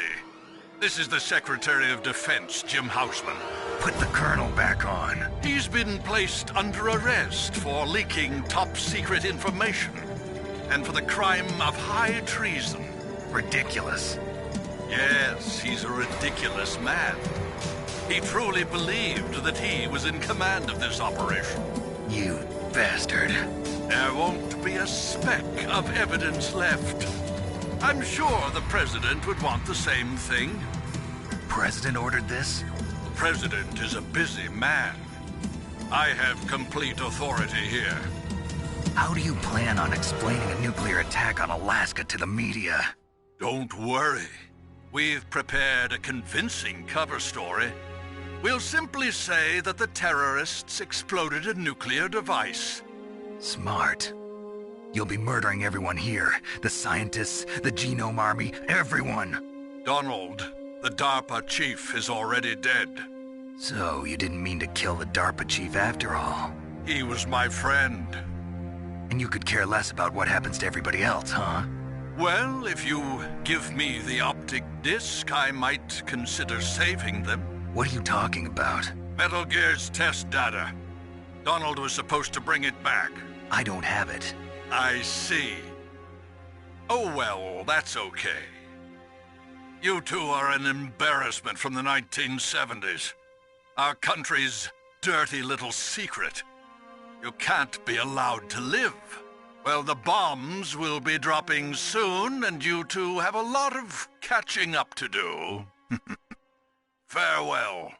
This is the Secretary of Defense, Jim Houseman. Put the Colonel back on. He's been placed under arrest for leaking top-secret information and for the crime of high treason. Ridiculous. Yes, he's a ridiculous man. He truly believed that he was in command of this operation. You bastard. There won't be a speck of evidence left. I'm sure the President would want the same thing. President ordered this? The President is a busy man. I have complete authority here. How do you plan on explaining a nuclear attack on Alaska to the media? Don't worry. We've prepared a convincing cover story. We'll simply say that the terrorists exploded a nuclear device. Smart. You'll be murdering everyone here. The scientists, the Genome Army, everyone. Donald, the DARPA chief, is already dead. So you didn't mean to kill the DARPA chief after all? He was my friend. And you could care less about what happens to everybody else, huh? Well, if you give me the optic disc, I might consider saving them. What are you talking about? Metal Gear's test data. Donald was supposed to bring it back. I don't have it. I see. Oh well, that's okay. You two are an embarrassment from the 1970s. Our country's dirty little secret. You can't be allowed to live. Well, the bombs will be dropping soon, and you two have a lot of catching up to do. Farewell.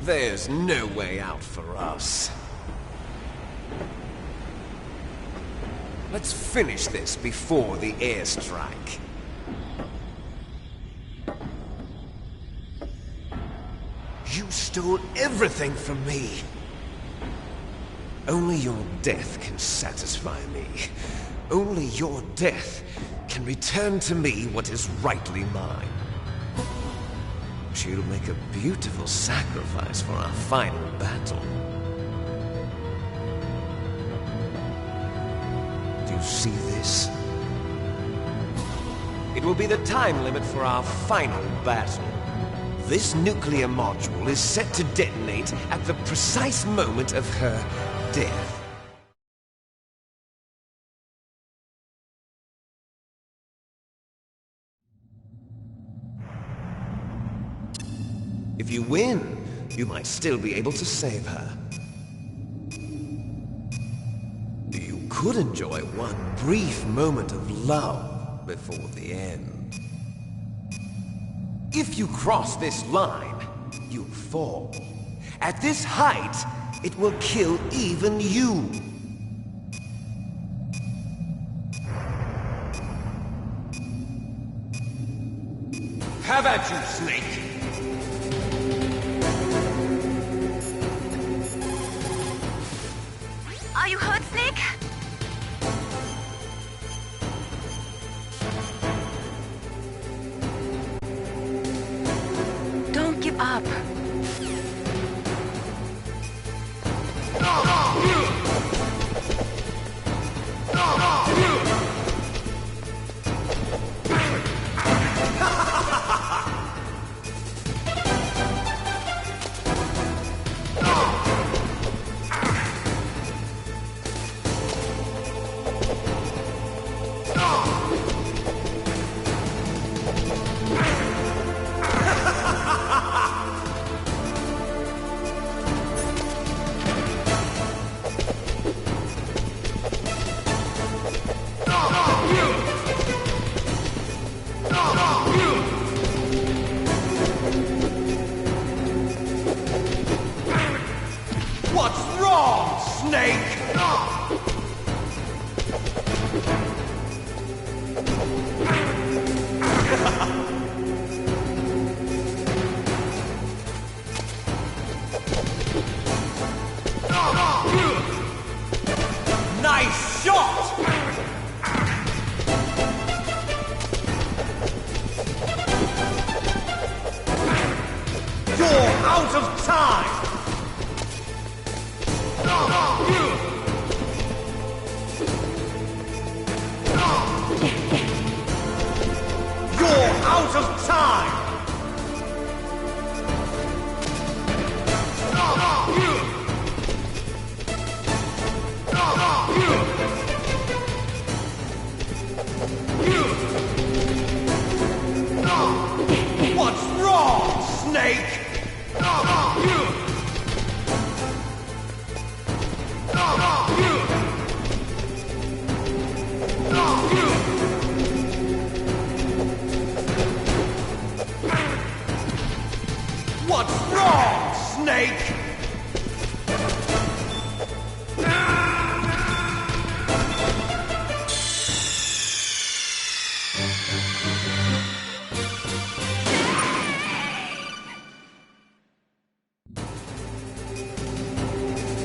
There's no way out for us. Let's finish this before the airstrike. You stole everything from me. Only your death can satisfy me. Only your death can return to me what is rightly mine. She'll make a beautiful sacrifice for our final battle. you see this? It will be the time limit for our final battle. This nuclear module is set to detonate at the precise moment of her death. If you win, you might still be able to save her. You could enjoy one brief moment of love before the end. If you cross this line, you'll fall. At this height, it will kill even you. Have at you, Snake! Are you hurt, Snake? Don't give up. What's wrong, Snake? Nice shot! You're out of time! You're out of time! What's wrong, Snake? What's wrong, Snake?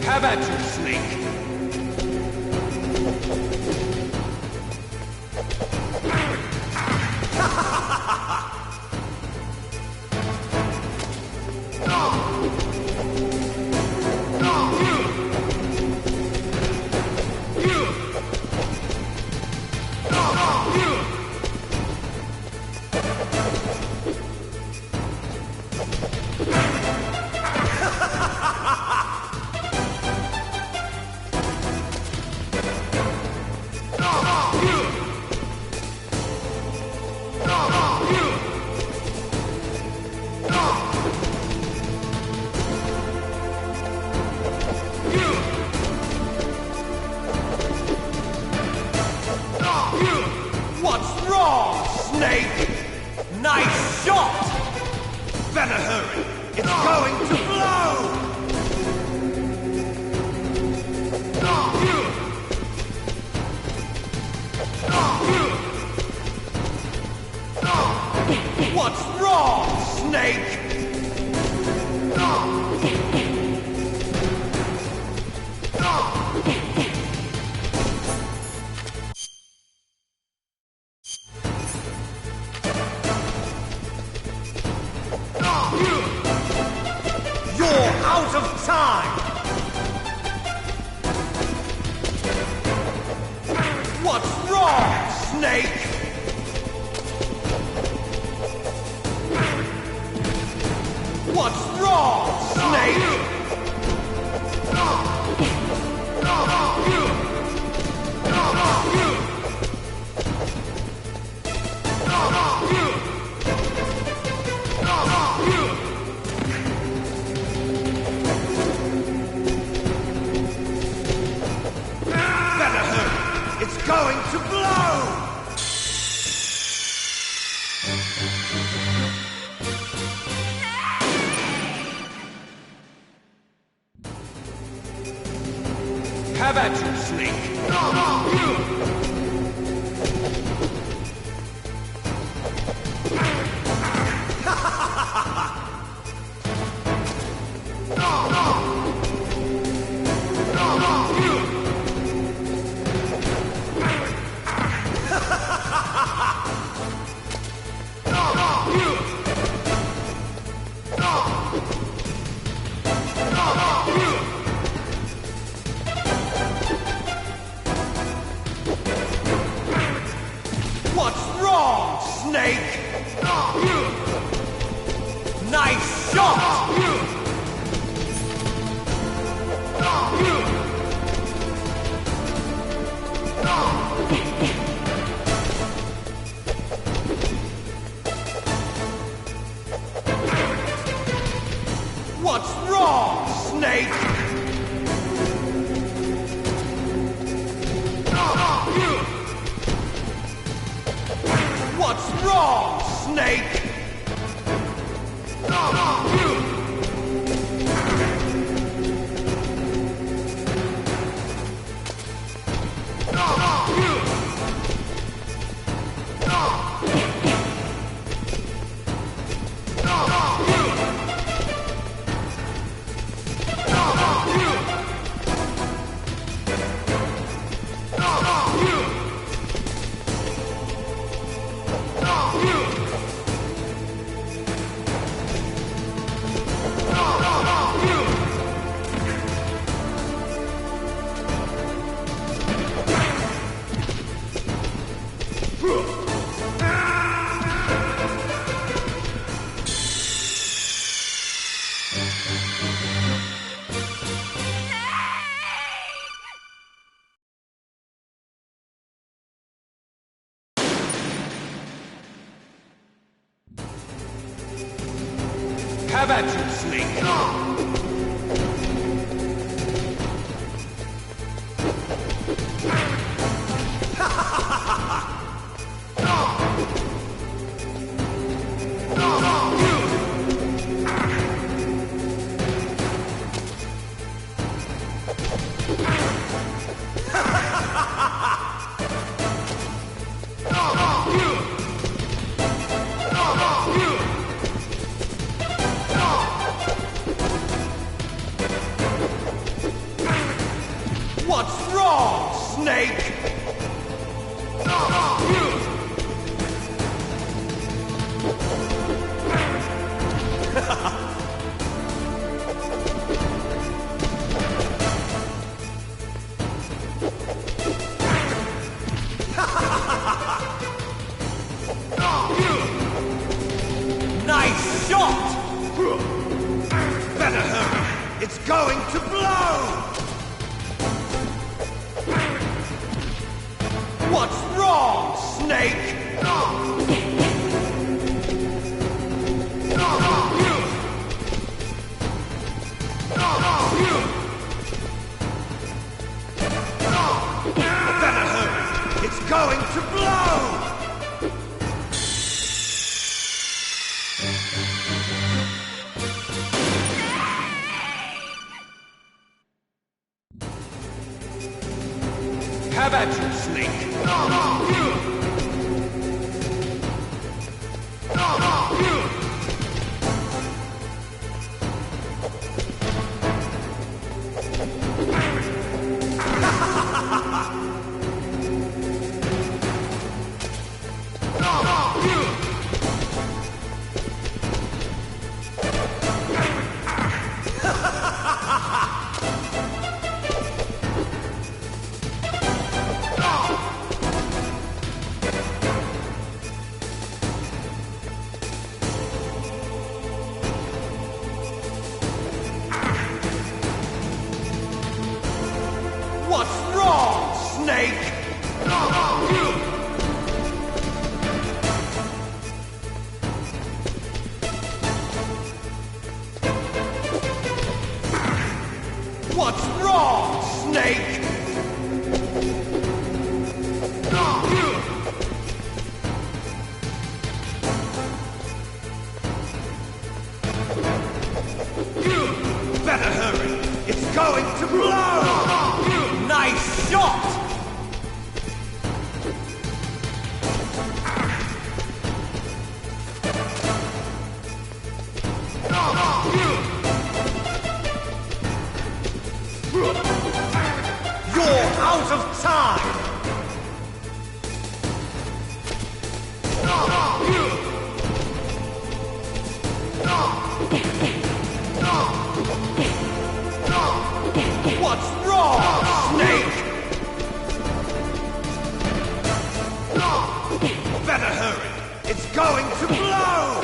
Have at you, Snake. What's wrong, Snake? Nice shot! Better hurry! It's going to blow! What's wrong, Snake? You're out of time! Have at you, Snake! What's wrong, Snake? Nice shot! What's wrong, Snake? What's wrong, Snake? Have at you, Snake! What's wrong, Snake? Nice shot! Better hurry! It's going to blow! What's wrong, Snake? Better hurry! It's going to blow! Have at you, Snake! What's wrong, Snake? What's wrong, Snake? Better hurry! It's going to blow! Nice time! What's wrong, Snake? Better hurry! It's going to blow!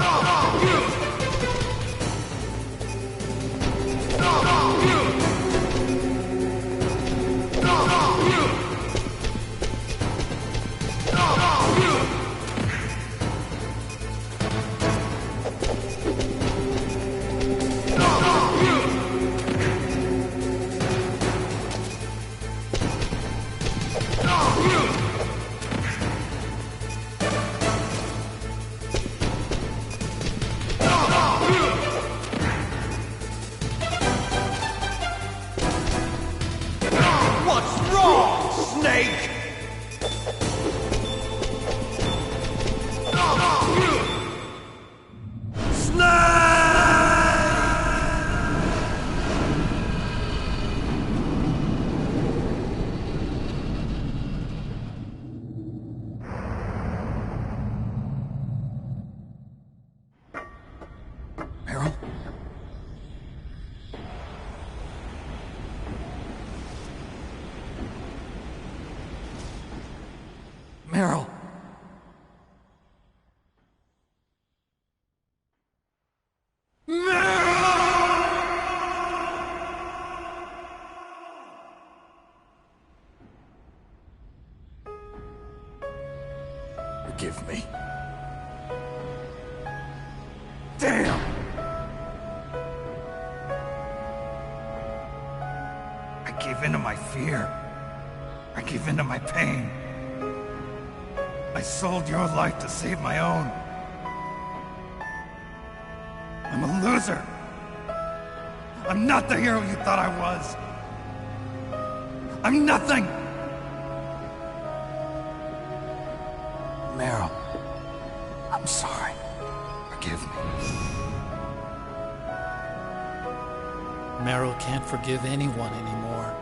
What's wrong, Snake? Meryl? Meryl! Forgive me. Damn! I gave in to my fear. I gave in to my pain. I sold your life to save my own. I'm a loser. I'm not the hero you thought I was. I'm nothing! Meryl, I'm sorry. Forgive me. Meryl can't forgive anyone anymore.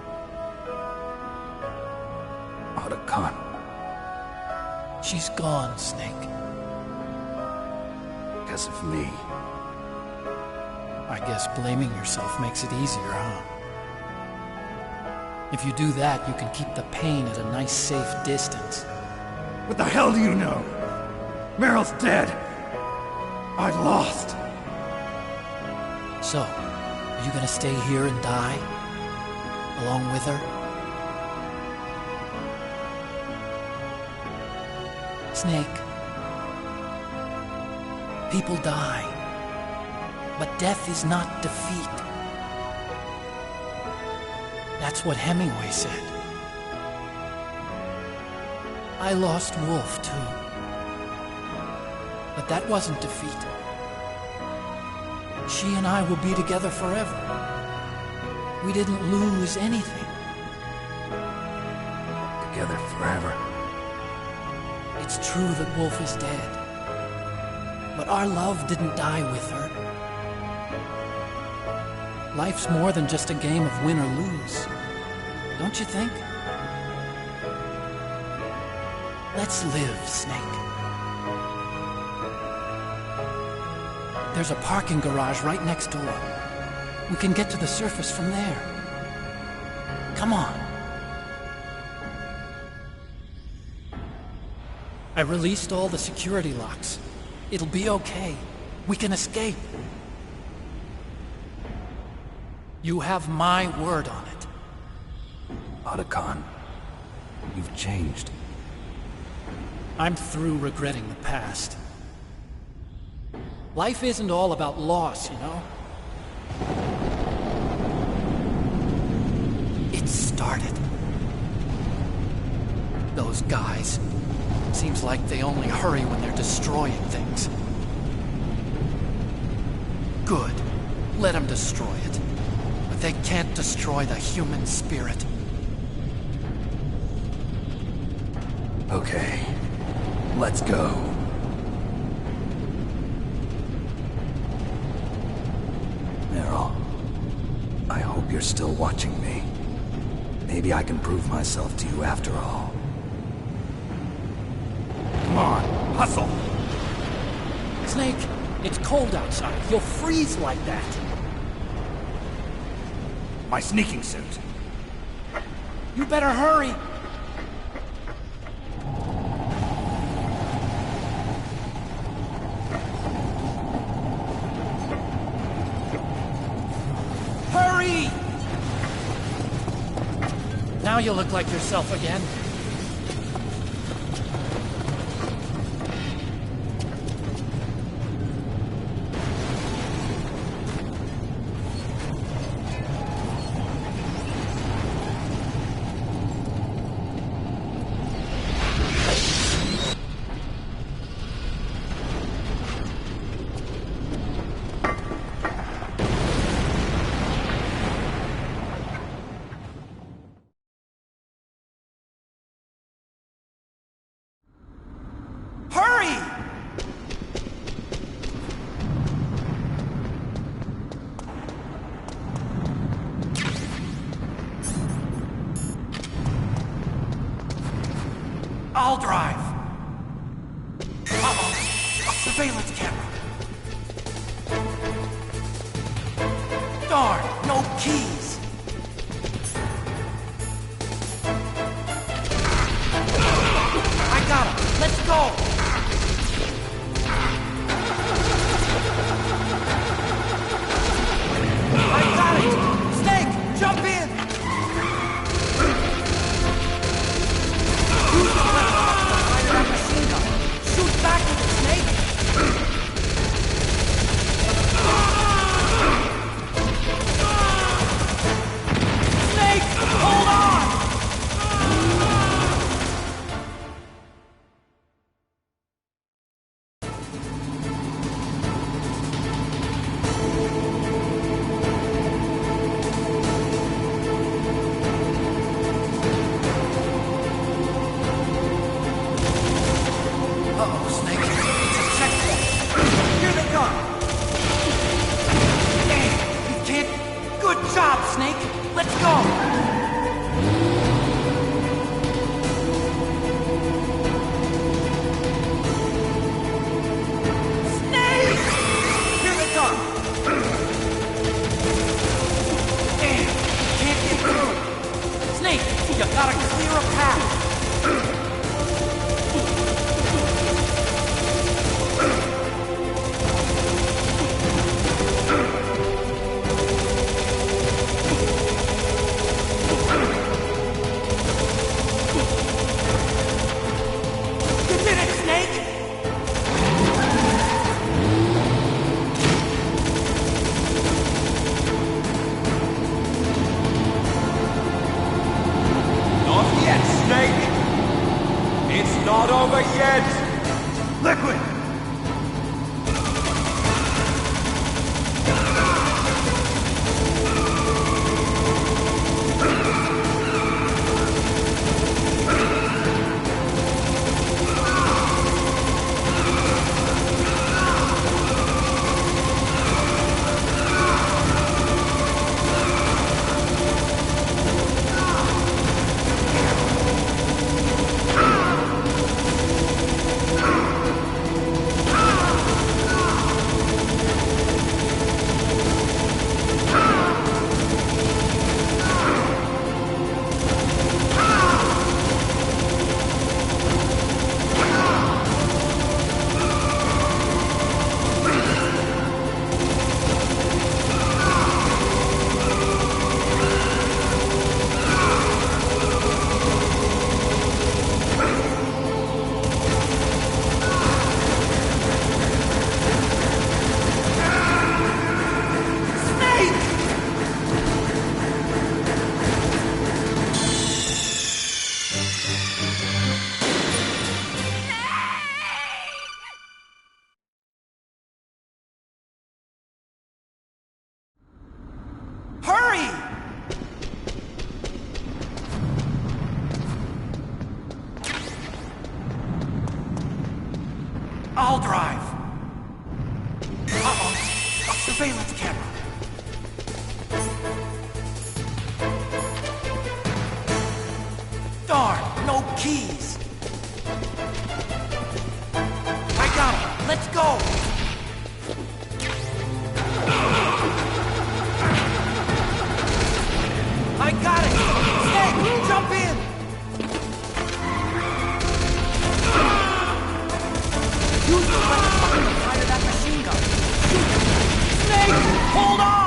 Otacon. She's gone, Snake. Because of me. I guess blaming yourself makes it easier, huh? If you do that, you can keep the pain at a nice, safe distance. What the hell do you know? Meryl's dead. I lost. So, are you gonna stay here and die? Along with her? Snake. People die. But death is not defeat. That's what Hemingway said. I lost Wolf, too. But that wasn't defeat. She and I will be together forever. We didn't lose anything. Together forever. It's true that Wolf is dead. But our love didn't die with her. Life's more than just a game of win or lose. Don't you think? Let's live, Snake. There's a parking garage right next door. We can get to the surface from there. Come on. I released all the security locks. It'll be okay. We can escape. You have my word on it. Otacon, you've changed. I'm through regretting the past. Life isn't all about loss, you know? It started. Those guys. Seems like they only hurry when they're destroying things. Good. Let them destroy it. But they can't destroy the human spirit. Okay. Let's go. Meryl, I hope you're still watching me. Maybe I can prove myself to you after all. Come on, hustle! Snake, it's cold outside. You'll freeze like that. My sneaking suit. You better hurry. Hurry! Now you look like yourself again. I'll drive. Uh-oh. A surveillance camera. Darn, no keys. I got him. Let's go. I got it. Snake, jump in. Use the weapon to fire that machine gun. Shoot back with it, Snake. Snake, hold on! Uh-oh, Snake. It's a checkpoint. Here they come. Damn, you can't... Good job, Snake. Let's go. Snake! Here they come. Damn, you can't get through. Snake, you gotta clear a path. You did it, Snake! Not yet, Snake! It's not over yet! Liquid! keys. I got him. Let's go. I got it. Snake, jump in. Use the weapon button to fire that machine gun. Snake, hold on.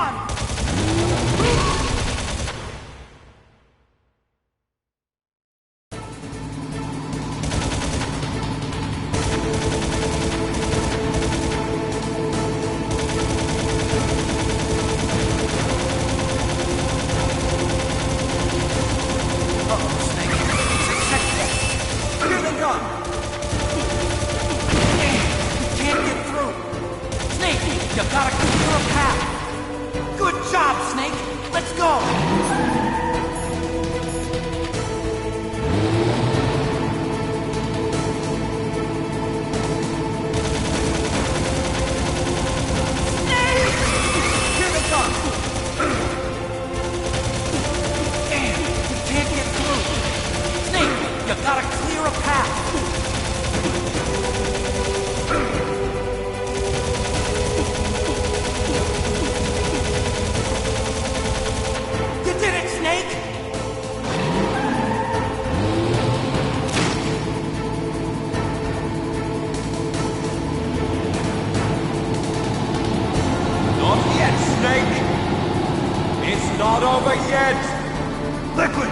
Not over yet! Liquid!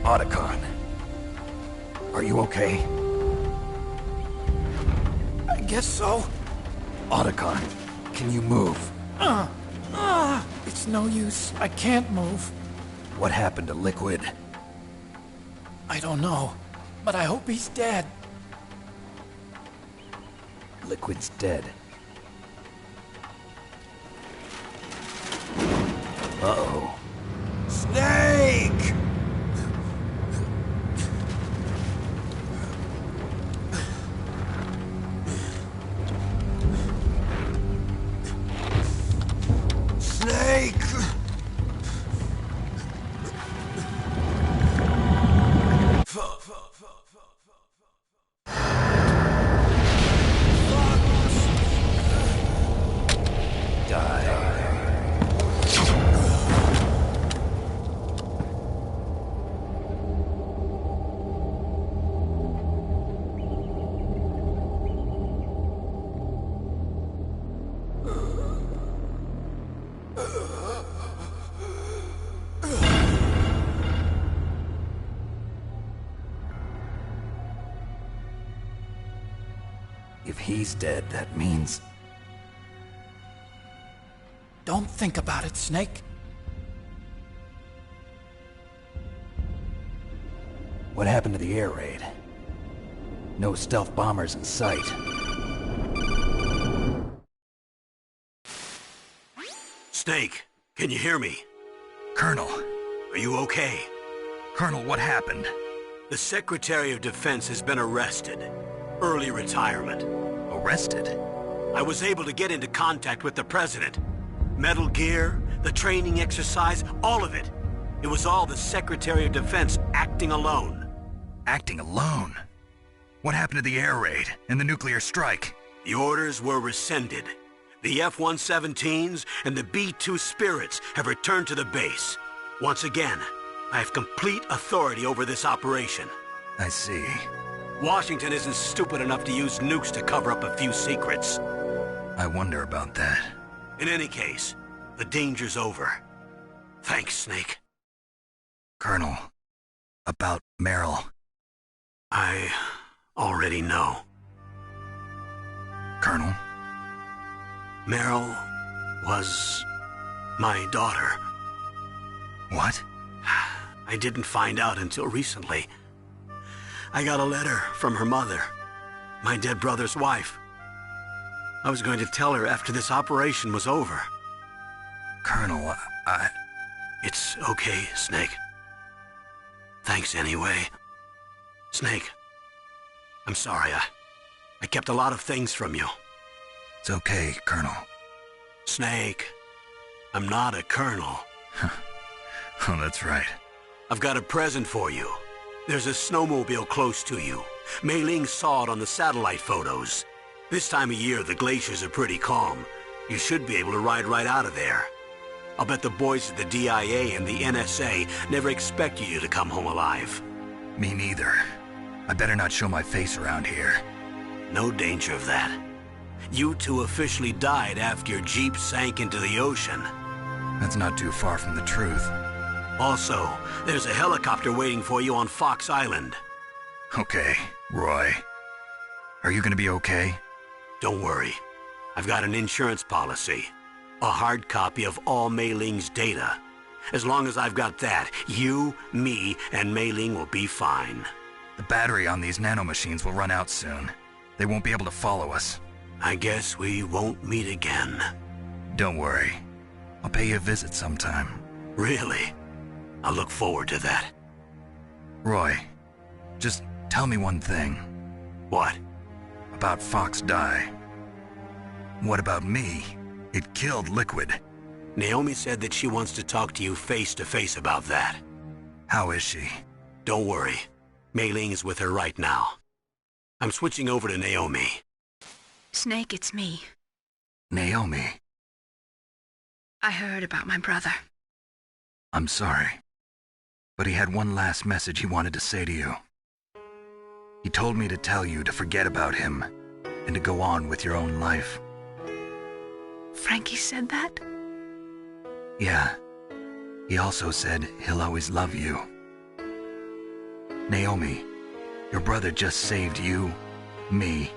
Otacon. Are you okay? I guess so. Otacon, can you move? It's no use. I can't move. What happened to Liquid? I don't know, but I hope he's dead. Liquid's dead. Uh-oh. Snake! Snake! If he's dead, that means... Don't think about it, Snake. What happened to the air raid? No stealth bombers in sight. Snake, can you hear me? Colonel. Are you okay? Colonel, what happened? The Secretary of Defense has been arrested. Early retirement. Arrested? I was able to get into contact with the President. Metal Gear, the training exercise, all of it. It was all the Secretary of Defense acting alone. Acting alone? What happened to the air raid and the nuclear strike? The orders were rescinded. The F-117s and the B-2 Spirits have returned to the base. Once again, I have complete authority over this operation. I see. Washington isn't stupid enough to use nukes to cover up a few secrets. I wonder about that. In any case, the danger's over. Thanks, Snake. Colonel, about Meryl. I already know. Colonel? Meryl was my daughter. What? I didn't find out until recently. I got a letter from her mother, my dead brother's wife. I was going to tell her after this operation was over. Colonel, It's okay, Snake. Thanks anyway. Snake, I'm sorry. I kept a lot of things from you. It's okay, Colonel. Snake, I'm not a colonel. Oh, that's right. I've got a present for you. There's a snowmobile close to you. Mei Ling saw it on the satellite photos. This time of year, the glaciers are pretty calm. You should be able to ride right out of there. I'll bet the boys at the DIA and the NSA never expected you to come home alive. Me neither. I better not show my face around here. No danger of that. You two officially died after your Jeep sank into the ocean. That's not too far from the truth. Also, there's a helicopter waiting for you on Fox Island. Okay, Roy. Are you gonna be okay? Don't worry. I've got an insurance policy. A hard copy of all Mei Ling's data. As long as I've got that, you, me, and Mei Ling will be fine. The battery on these nanomachines will run out soon. They won't be able to follow us. I guess we won't meet again. Don't worry. I'll pay you a visit sometime. Really? I'll look forward to that. Roy, just tell me one thing. What? About Fox Die. What about me? It killed Liquid. Naomi said that she wants to talk to you face to face about that. How is she? Don't worry. Mei Ling is with her right now. I'm switching over to Naomi. Snake, it's me. Naomi. I heard about my brother. I'm sorry. But he had one last message he wanted to say to you. He told me to tell you to forget about him and to go on with your own life. Frankie said that? Yeah. He also said he'll always love you. Naomi, your brother just saved you, me,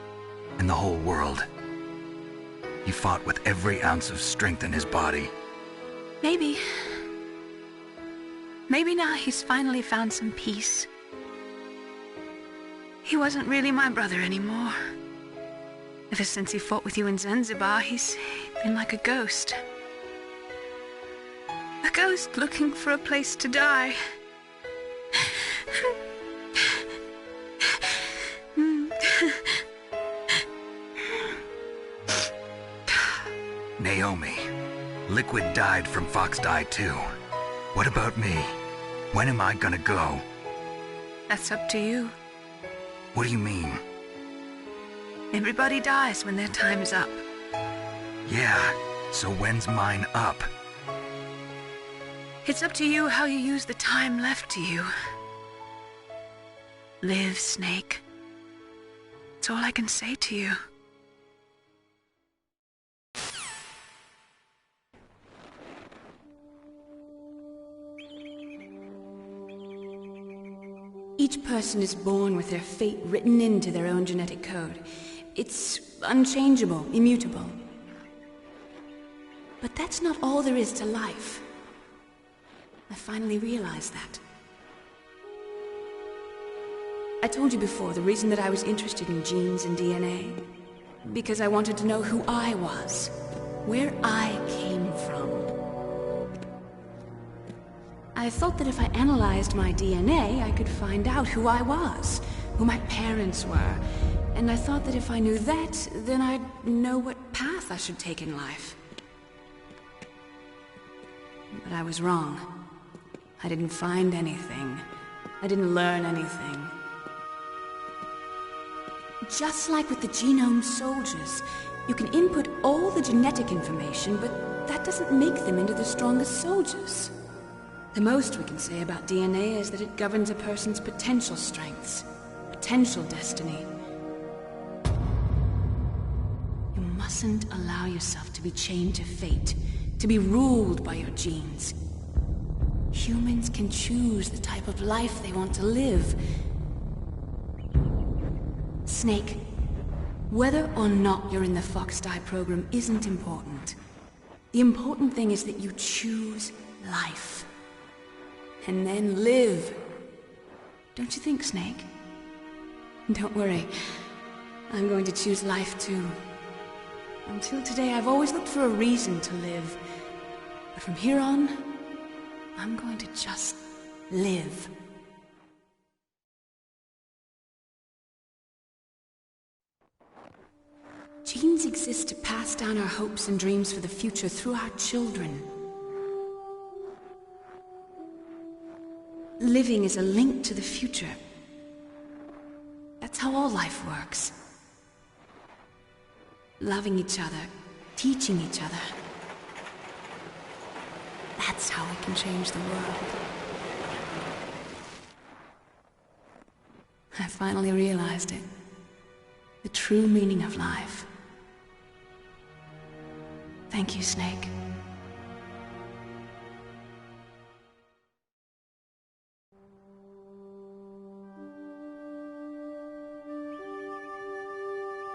and the whole world. He fought with every ounce of strength in his body. Maybe. Maybe now he's finally found some peace. He wasn't really my brother anymore. Ever since he fought with you in Zanzibar, he's been like a ghost. A ghost looking for a place to die. Naomi, Liquid died from Fox Die too. What about me? When am I gonna go? That's up to you. What do you mean? Everybody dies when their time's up. Yeah, so when's mine up? It's up to you how you use the time left to you. Live, Snake. That's all I can say to you. Each person is born with their fate written into their own genetic code. It's unchangeable, immutable. But that's not all there is to life. I finally realized that. I told you before the reason that I was interested in genes and DNA. Because I wanted to know who I was, where I came from. I thought that if I analyzed my DNA, I could find out who I was, who my parents were, and I thought that if I knew that, then I'd know what path I should take in life. But I was wrong. I didn't find anything. I didn't learn anything. Just like with the genome soldiers, you can input all the genetic information, but that doesn't make them into the strongest soldiers. The most we can say about DNA is that it governs a person's potential strengths, potential destiny. You mustn't allow yourself to be chained to fate, to be ruled by your genes. Humans can choose the type of life they want to live. Snake, whether or not you're in the Fox-Die program isn't important. The important thing is that you choose life. And then live. Don't you think, Snake? Don't worry. I'm going to choose life too. Until today, I've always looked for a reason to live. But from here on, I'm going to just live. Genes exist to pass down our hopes and dreams for the future through our children. Living is a link to the future. That's how all life works. Loving each other, teaching each other. That's how we can change the world. I finally realized it. The true meaning of life. Thank you, Snake.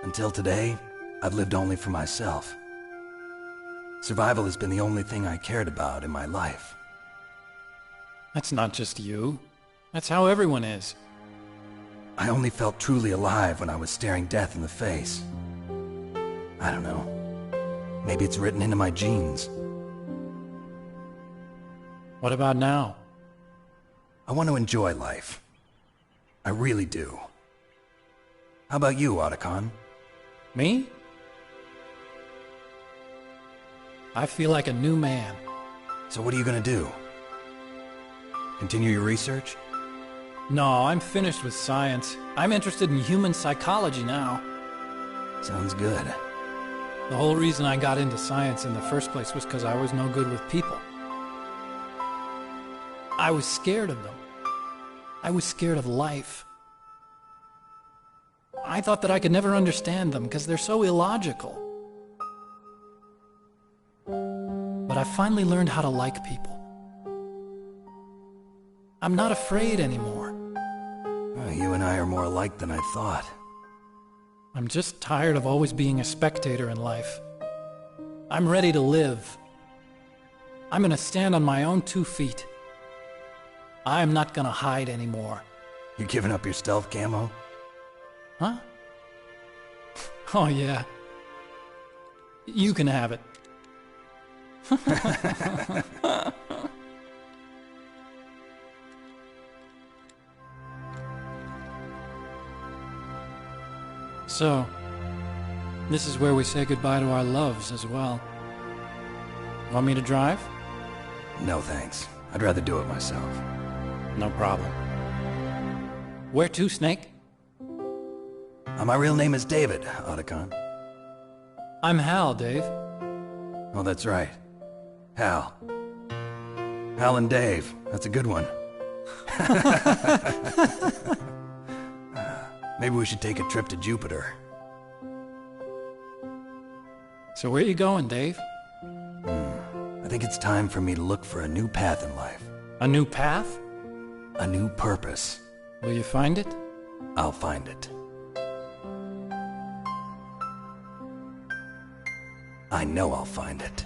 Until today, I've lived only for myself. Survival has been the only thing I cared about in my life. That's not just you. That's how everyone is. I only felt truly alive when I was staring death in the face. I don't know. Maybe it's written into my genes. What about now? I want to enjoy life. I really do. How about you, Otacon? Me? I feel like a new man. So what are you gonna do? Continue your research? No, I'm finished with science. I'm interested in human psychology now. Sounds good. The whole reason I got into science in the first place was because I was no good with people. I was scared of them. I was scared of life. I thought that I could never understand them because they're so illogical. But I finally learned how to like people. I'm not afraid anymore. Well, you and I are more alike than I thought. I'm just tired of always being a spectator in life. I'm ready to live. I'm gonna stand on my own 2 feet. I'm not gonna hide anymore. You giving up your stealth camo? Huh? Oh yeah. You can have it. So, this is where we say goodbye to our loves as well. Want me to drive? No thanks. I'd rather do it myself. No problem. Where to, Snake? My real name is David, Otacon. I'm Hal, Dave. Oh, that's right. Hal. Hal and Dave. That's a good one. Maybe we should take a trip to Jupiter. So where you going, Dave? I think it's time for me to look for a new path in life. A new path? A new purpose. Will you find it? I'll find it. I know I'll find it.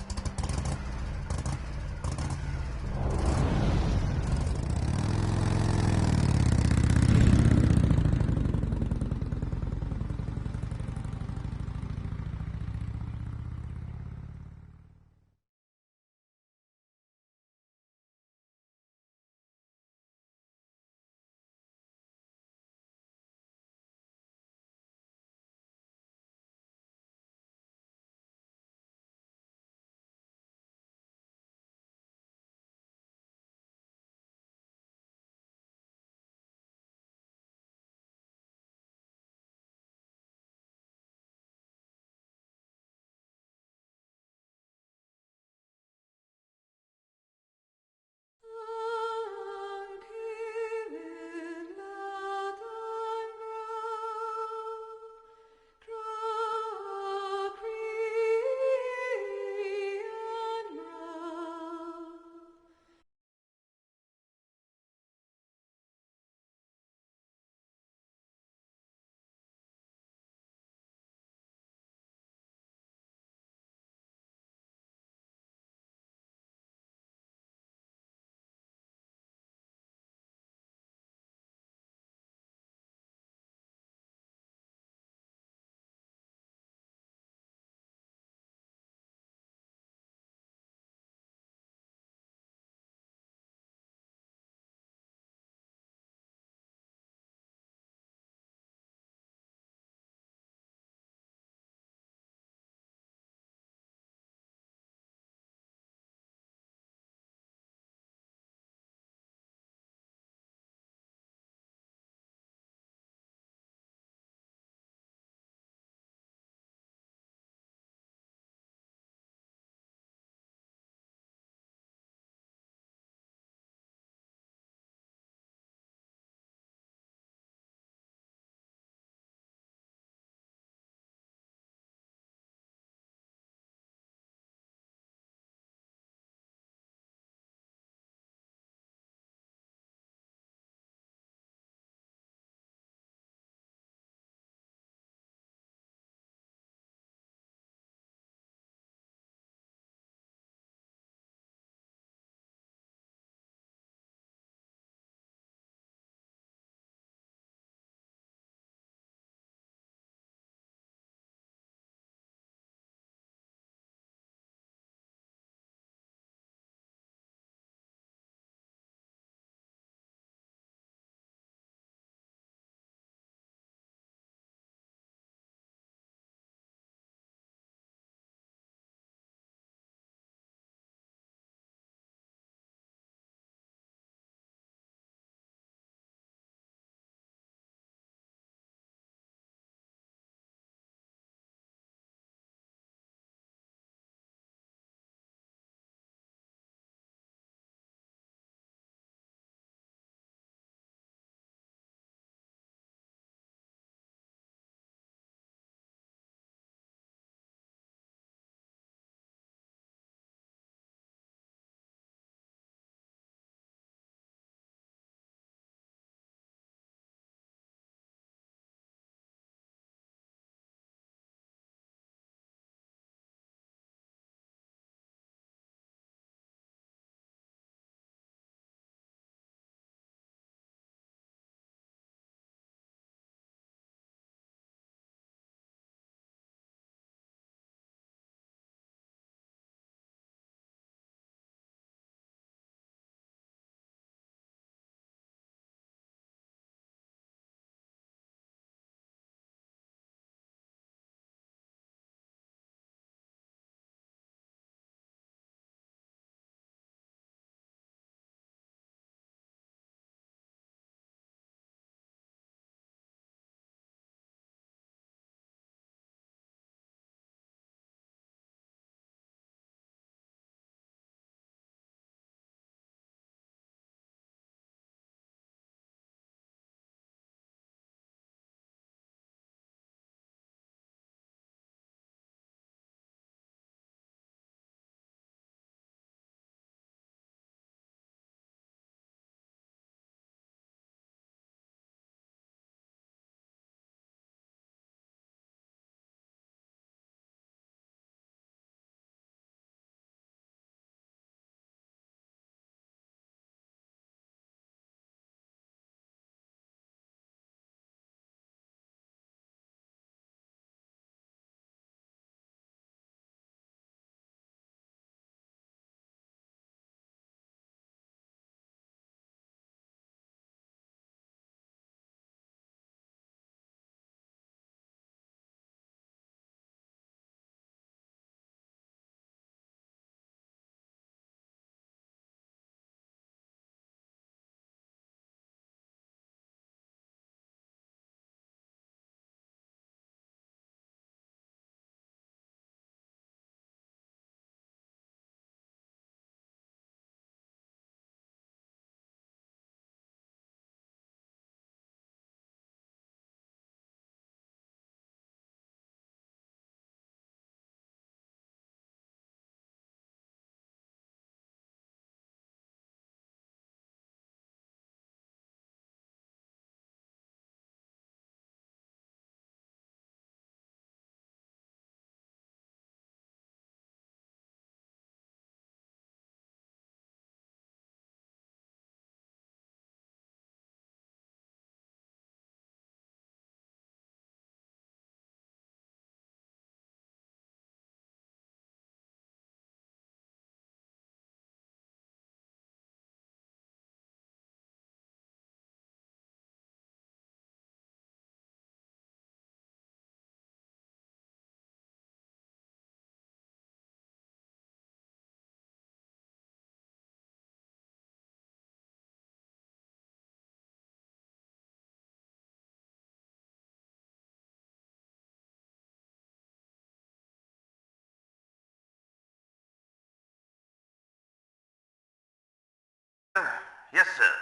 Yes, sir.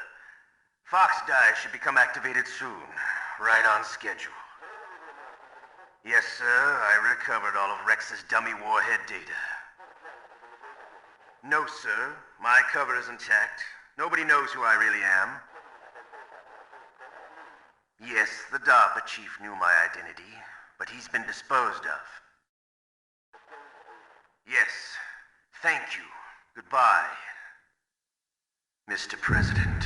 Fox Die should become activated soon. Right on schedule. Yes, sir. I recovered all of Rex's dummy warhead data. No, sir. My cover is intact. Nobody knows who I really am. Yes, the DARPA chief knew my identity, but he's been disposed of. Yes. Thank you. Goodbye, Mr. President.